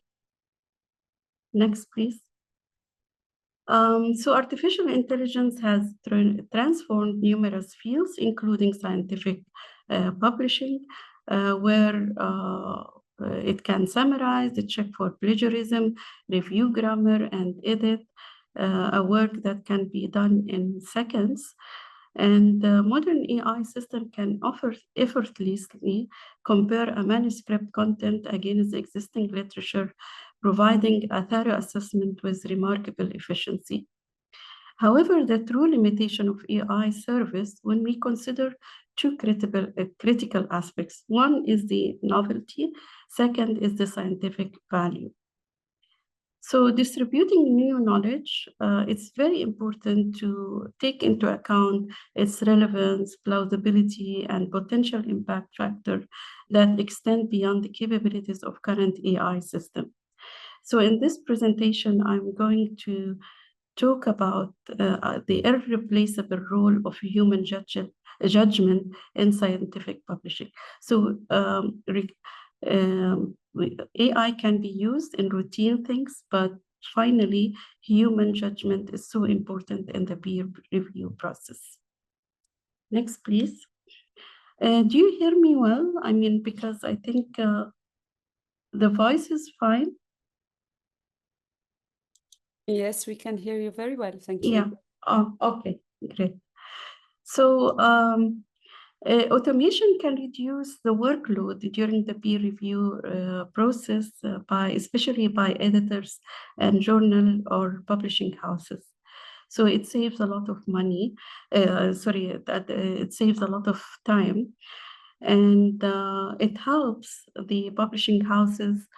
Next, please. So artificial intelligence has transformed numerous fields, including scientific publishing, where it can summarize, check for plagiarism, review grammar, and edit a work that can be done in seconds. And the modern AI system can effortlessly compare a manuscript content against existing literature, providing a thorough assessment with remarkable efficiency. However, the true limitation of AI service when we consider two critical aspects. One is the novelty, second is the scientific value. So distributing new knowledge, it's very important to take into account its relevance, plausibility, and potential impact factor that extend beyond the capabilities of current AI system. So in this presentation, I'm going to talk about the irreplaceable role of human judgment in scientific publishing. So AI can be used in routine things, but finally, human judgment is so important in the peer review process. Next, please. Do you hear me well? I mean, because I think the voice is fine. Yes, we can hear you very well. Thank you. Yeah. Oh, okay, great. So automation can reduce the workload during the peer review process, especially by editors and journal or publishing houses. So it saves a lot of money. It saves a lot of time, and it helps the publishing houses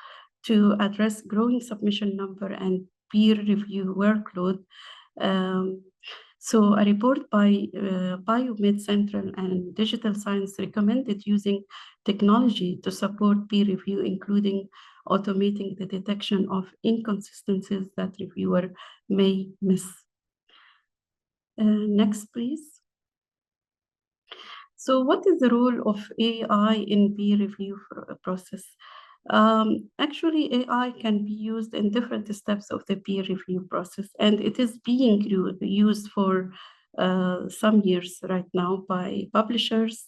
to address growing submission number and peer review workload. So a report by Biomed Central and Digital Science recommended using technology to support peer review, including automating the detection of inconsistencies that reviewer may miss. Next, please. So what is the role of AI in peer review process? Actually, AI can be used in different steps of the peer review process, and it is being used for some years right now by publishers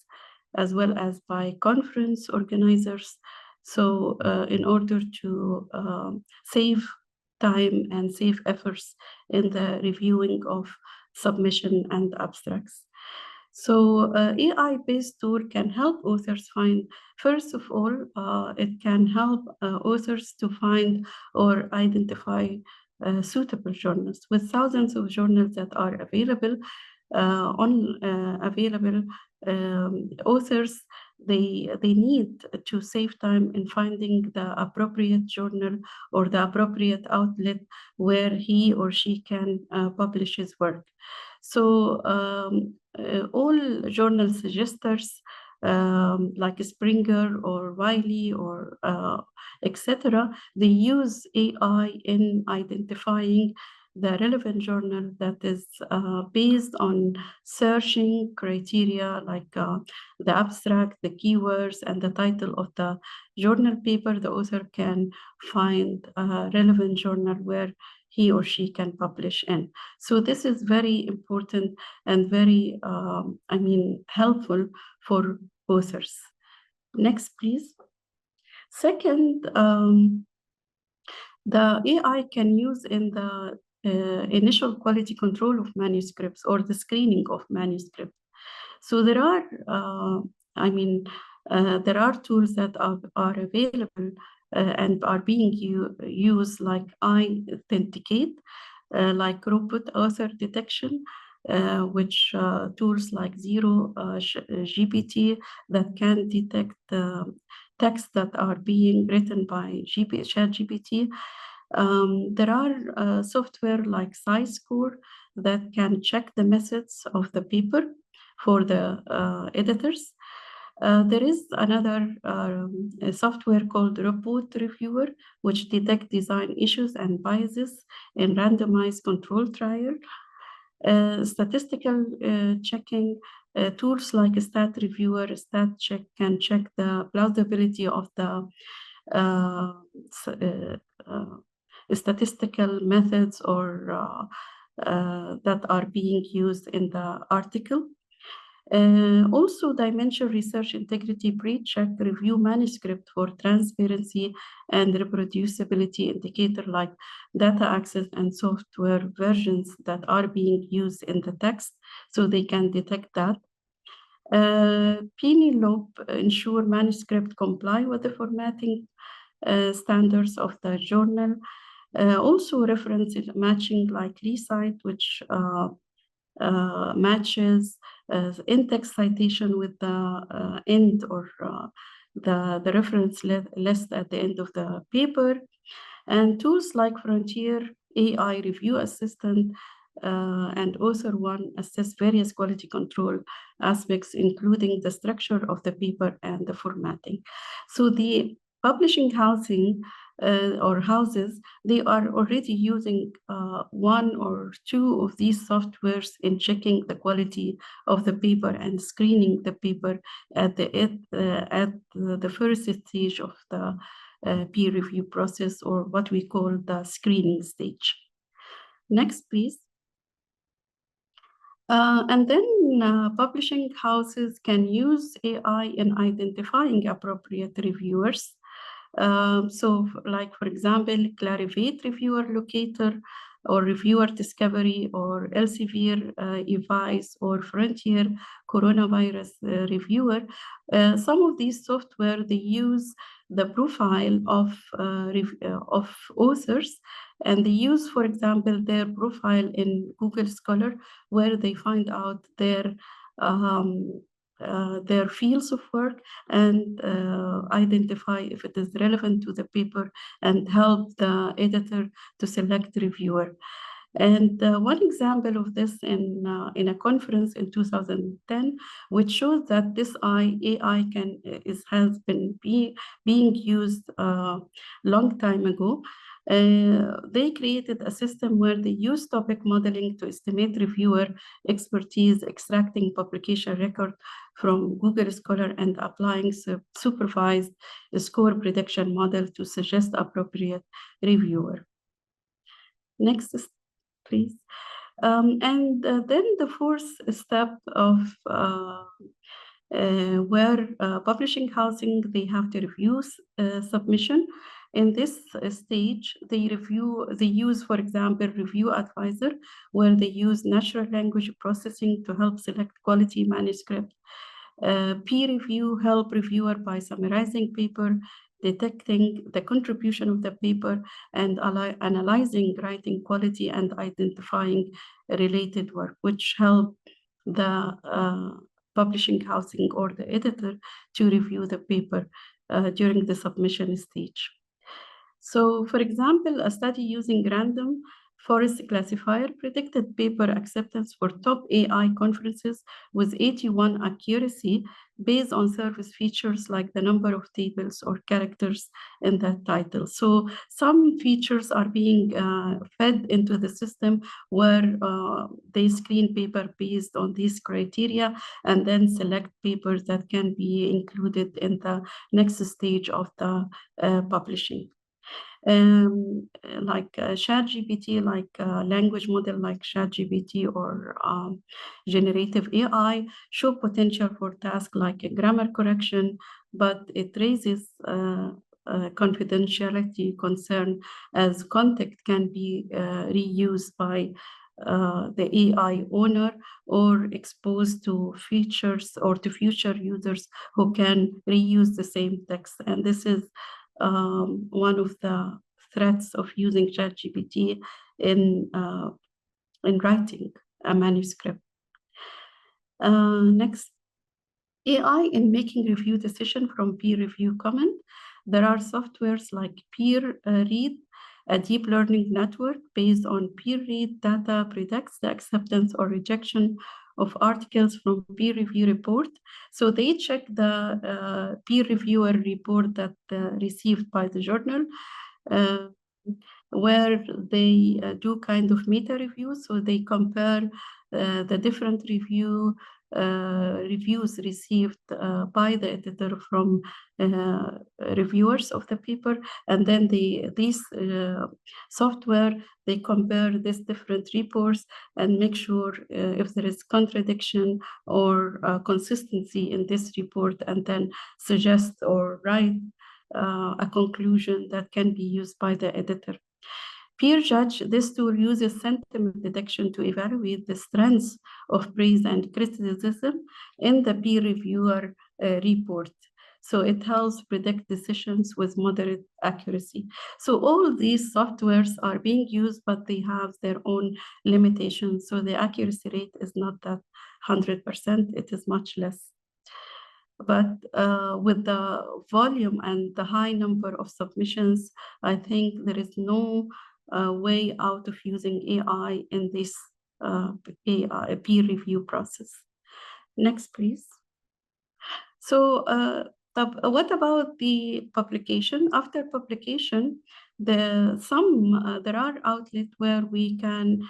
as well as by conference organizers. So in order to save time and save efforts in the reviewing of submission and abstracts. So AI-based tool can help authors find, first of all, it can help authors to find or identify suitable journals. With thousands of journals that are available, authors, they need to save time in finding the appropriate journal or the appropriate outlet where he or she can publish his work. So all journal suggesters like Springer or Wiley or etc., they use AI in identifying the relevant journal that is based on searching criteria like the abstract, the keywords, and the title of the journal paper. The author can find a relevant journal where he or she can publish in. So this is very important and very, helpful for authors. Next, please. Second, the AI can use in the initial quality control of manuscripts or the screening of manuscripts. So there are, there are tools that are available and are being used, like iAuthenticate, like robot author detection, which tools like Zero GPT that can detect texts that are being written by ChatGPT. There are software like SciScore that can check the methods of the paper for the editors. There is another software called Report Reviewer, which detects design issues and biases in randomized control trial. Statistical checking tools like Stat Reviewer, StatCheck can check the plausibility of the statistical methods or that are being used in the article. Also, Dimension Research Integrity Pre-Check review manuscript for transparency and reproducibility indicator like data access and software versions that are being used in the text, so they can detect that. Penelope ensure manuscript comply with the formatting standards of the journal. Also reference matching like Recite, which matches in-text citation with the end or the reference list at the end of the paper. And tools like Frontier AI Review Assistant and Author One assess various quality control aspects, including the structure of the paper and the formatting. So the publishing housing or houses, they are already using one or two of these softwares in checking the quality of the paper and screening the paper at the first stage of the peer review process, or what we call the screening stage. Next, please. And then publishing houses can use AI in identifying appropriate reviewers. So like, for example, Clarivate Reviewer Locator or Reviewer Discovery or Elsevier eVise or Frontier Coronavirus Reviewer. Some of these software, they use the profile of authors, and they use, for example, their profile in Google Scholar, where they find out their fields of work and identify if it is relevant to the paper and help the editor to select reviewer. And one example of this in a conference in 2010, which shows that this AI has been being used a long time ago. They created a system where they use topic modeling to estimate reviewer expertise, extracting publication record from Google Scholar and applying supervised score prediction model to suggest appropriate reviewer. Next, please. And then the fourth step of where publishing housing, they have to review submission. In this stage, they use, for example, Review Advisor, where they use natural language processing to help select quality manuscript. Peer review help reviewer by summarizing paper, detecting the contribution of the paper, and analyzing writing quality and identifying related work, which help the publishing housing or the editor to review the paper during the submission stage. So, for example, a study using random forest classifier predicted paper acceptance for top AI conferences with 81% accuracy based on service features like the number of tables or characters in that title. So some features are being fed into the system where they screen paper based on these criteria and then select papers that can be included in the next stage of the publishing. Like ChatGPT, like language model like ChatGPT or generative AI show potential for tasks like a grammar correction, but it raises confidentiality concern as content can be reused by the AI owner or exposed to features or to future users who can reuse the same text. And this is one of the threats of using ChatGPT in writing a manuscript. Next, AI in making review decision from peer review comment. There are softwares like PeerRead, a deep learning network based on peer read data predicts the acceptance or rejection of articles from peer review report. So they check the peer reviewer report that received by the journal, where they do kind of meta reviews. So they compare the different reviews received by the editor from reviewers of the paper, and then these software, they compare these different reports and make sure if there is contradiction or consistency in this report, and then suggest or write a conclusion that can be used by the editor. Peer judge, this tool uses sentiment detection to evaluate the strengths of praise and criticism in the peer reviewer report. So it helps predict decisions with moderate accuracy. So all these softwares are being used, but they have their own limitations. So the accuracy rate is not that 100%, it is much less. But with the volume and the high number of submissions, I think there is no way out of using AI in this AI peer review process. Next, please. So what about the publication? After publication, there are outlets where we can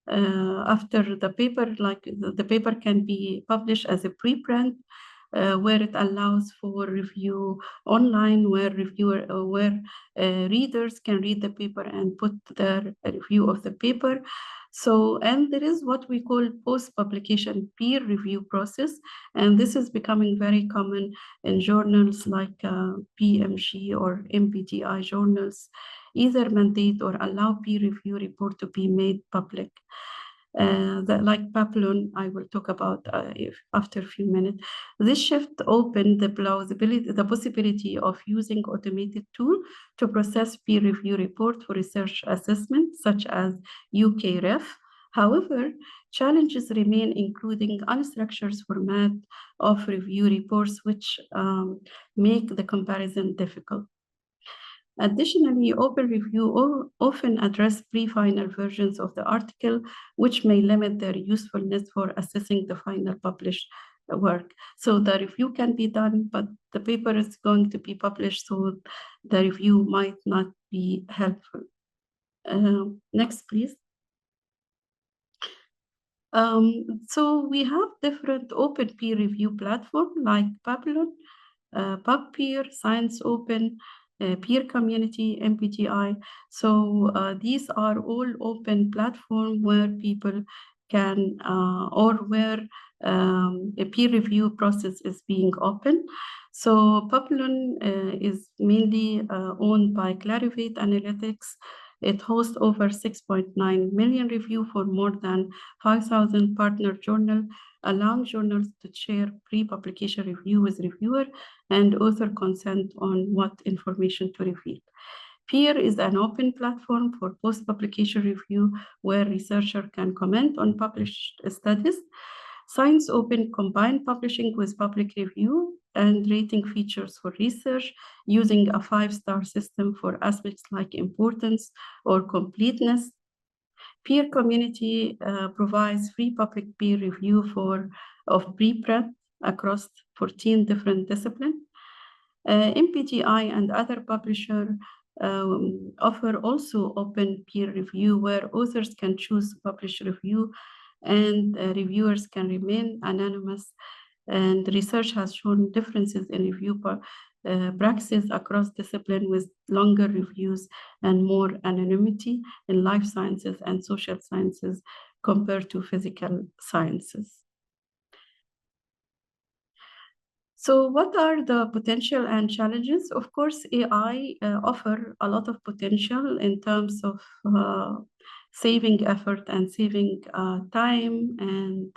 after the paper, like the paper can be published as a preprint, where it allows for review online, where readers can read the paper and put their review of the paper. So, and there is what we call post-publication peer review process, and this is becoming very common in journals like PMG or MPTI journals, either mandate or allow peer review report to be made public. Like Papillon, I will talk about after a few minutes. This shift opened the possibility of using automated tool to process peer review report for research assessment, such as UKREF. However, challenges remain, including unstructured format of review reports, which make the comparison difficult. Additionally, open review often address pre-final versions of the article, which may limit their usefulness for assessing the final published work. So the review can be done, but the paper is going to be published, so the review might not be helpful. Next, please. So we have different open peer review platforms like Babylon, PubPeer, Science Open, Peer Community, MPTI. So these are all open platforms where people can, or where a peer review process is being open. So Babylon is mainly owned by Clarivate Analytics. It hosts over 6.9 million reviews for more than 5,000 partner journals, allowing journals to share pre-publication review with reviewer and author consent on what information to reveal. Peer is an open platform for post-publication review where researchers can comment on published studies. Science Open combined publishing with public review and rating features for research using a 5-star system for aspects like importance or completeness. Peer Community provides free public peer review of preprint across 14 different disciplines. MPTI and other publishers offer also open peer review where authors can choose publish review and reviewers can remain anonymous. And research has shown differences in review practices across discipline with longer reviews and more anonymity in life sciences and social sciences compared to physical sciences. So what are the potential and challenges? Of course, AI offer a lot of potential in terms of saving effort and saving time and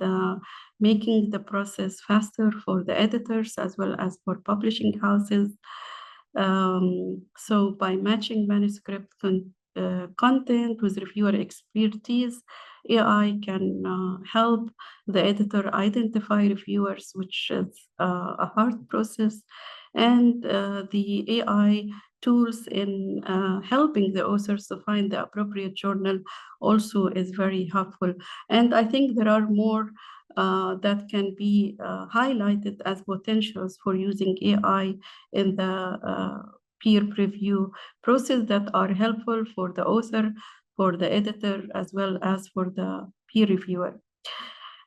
making the process faster for the editors as well as for publishing houses. So by matching manuscript content with reviewer expertise, AI can help the editor identify reviewers, which is a hard process, and the AI tools in helping the authors to find the appropriate journal also is very helpful. And I think there are more that can be highlighted as potentials for using AI in the peer review process that are helpful for the author, for the editor, as well as for the peer reviewer.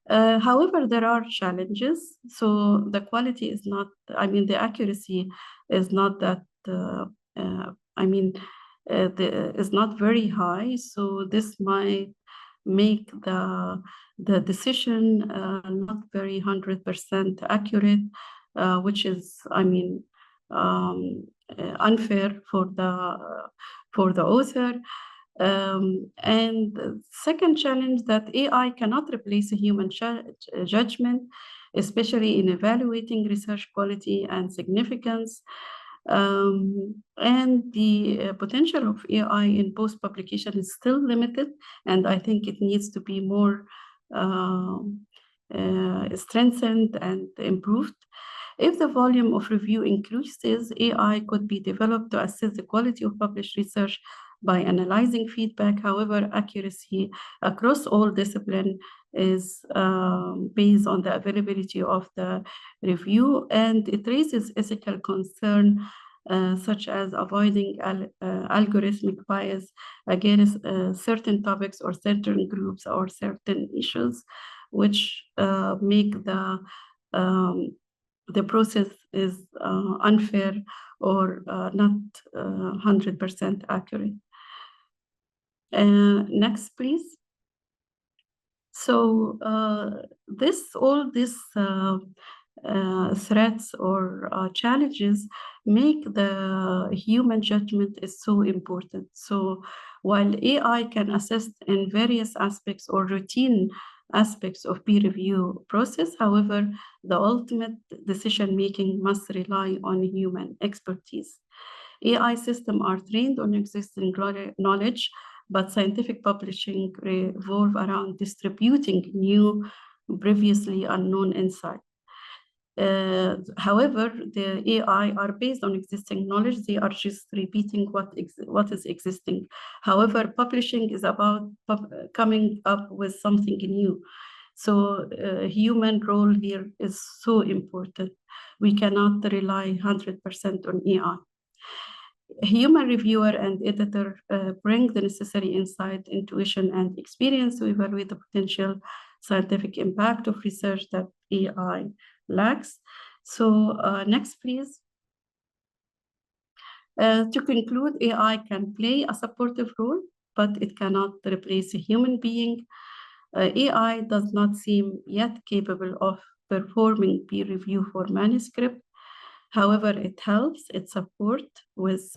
However, there are challenges. So the quality is not, the accuracy is not that, is not very high. So this might make the decision not very 100% accurate, which is, unfair for the author. And the second challenge, that AI cannot replace a human judgment, especially in evaluating research quality and significance. And the potential of AI in post-publication is still limited, and I think it needs to be more strengthened and improved. If the volume of review increases, AI could be developed to assess the quality of published research by analyzing feedback. However, accuracy across all disciplines is based on the availability of the review, and it raises ethical concern such as avoiding algorithmic bias against certain topics or certain groups or certain issues, which make the process is unfair or not 100% accurate. Next, please. So all these threats or challenges make the human judgment is so important. So while AI can assist in various aspects or routine aspects of peer review process, however, the ultimate decision-making must rely on human expertise. AI systems are trained on existing knowledge, but scientific publishing revolve around distributing new, previously unknown insight. However, the AI are based on existing knowledge. They are just repeating what is existing. However, publishing is about coming up with something new. So human role here is so important. We cannot rely 100% on AI. A human reviewer and editor bring the necessary insight, intuition, and experience to evaluate the potential scientific impact of research that AI lacks. So next, please. To conclude, AI can play a supportive role, but it cannot replace a human being. AI does not seem yet capable of performing peer review for manuscript. However, it helps, it supports with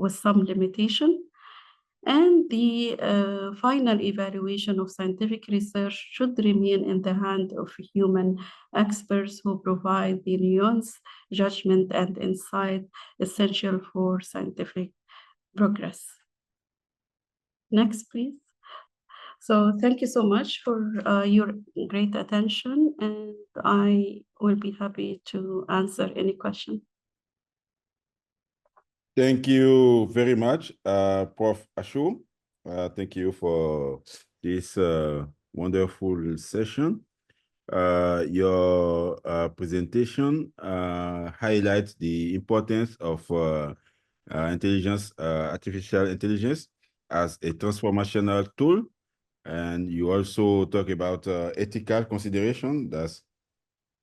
some limitation. And the final evaluation of scientific research should remain in the hand of human experts who provide the nuanced judgment and insight essential for scientific progress. Next, please. So thank you so much for your great attention, and I will be happy to answer any question. Thank you very much, Prof. Ashu. Thank you for this wonderful session. Your presentation highlights the importance of artificial intelligence as a transformational tool. And you also talk about ethical consideration. That's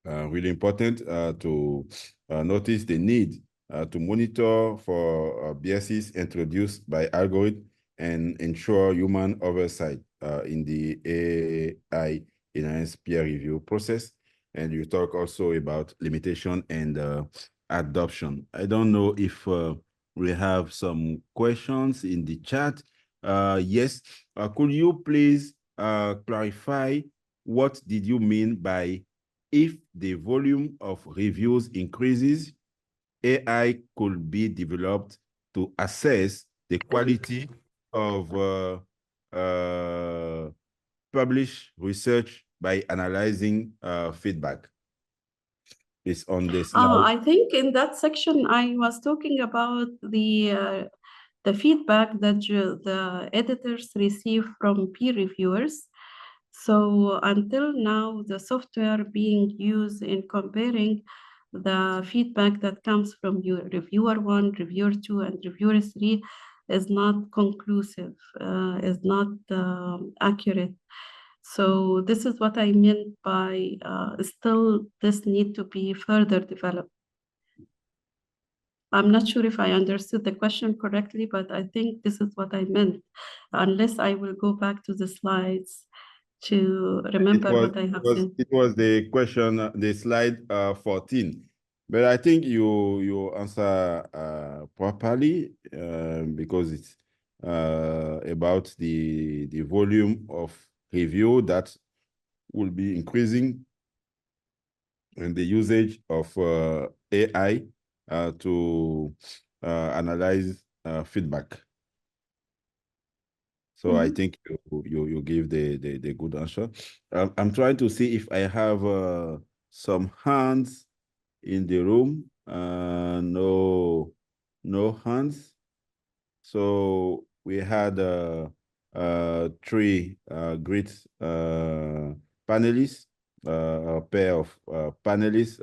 really important to notice the need to monitor for biases introduced by algorithms and ensure human oversight in the AI enhanced peer review process. And you talk also about limitation and adoption. I don't know if we have some questions in the chat. Yes, could you please clarify what did you mean by if the volume of reviews increases, AI could be developed to assess the quality of published research by analyzing feedback. It's on the slide. I think in that section I was talking about the feedback that the editors receive from peer reviewers. So until now, the software being used in comparing the feedback that comes from reviewer 1, reviewer 2, and reviewer 3 is not conclusive, is not accurate. So this is what I meant by still this need to be further developed. I'm not sure if I understood the question correctly, but I think this is what I meant, unless I will go back to the slides to remember what I have said. It was the question, the slide 14. But I think you answer properly because it's about the volume of review that will be increasing and the usage of AI to analyze feedback. So I think you give the good answer. I'm trying to see if I have some hands in the room. No hands. So we had 3 great panelists, a pair of panelists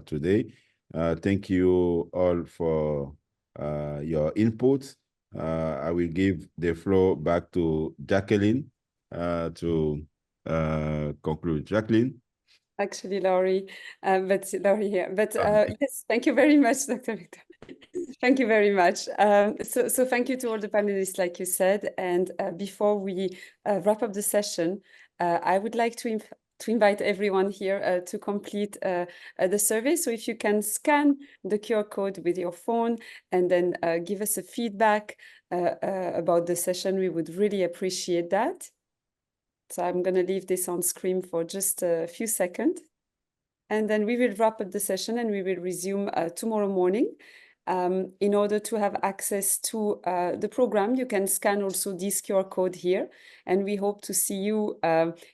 today. Thank you all for your input. I will give the floor back to Jacqueline to conclude. Jacqueline? Actually, Laurie, but Laurie here. But yes, thank you very much, Dr. Victor. Thank you very much. So thank you to all the panelists, like you said. And before we wrap up the session, I would like to invite everyone here to complete the survey. So if you can scan the QR code with your phone and then give us a feedback about the session, we would really appreciate that. So I'm going to leave this on screen for just a few seconds. And then we will wrap up the session and we will resume tomorrow morning. In order to have access to the program, you can scan also this QR code here. And we hope to see you,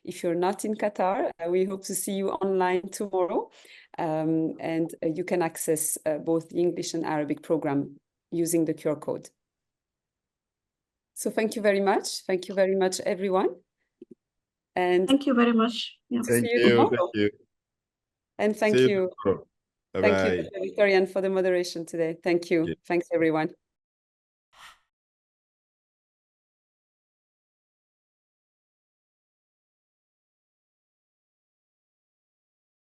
if you're not in Qatar, we hope to see you online tomorrow. And you can access both the English and Arabic program using the QR code. So thank you very much. Thank you very much, everyone. And thank you very much. Yeah. Thank you. Thank you. And thank you. Bye-bye. Thank you, Dr. Victorian, for the moderation today. Thank you. Thanks, everyone.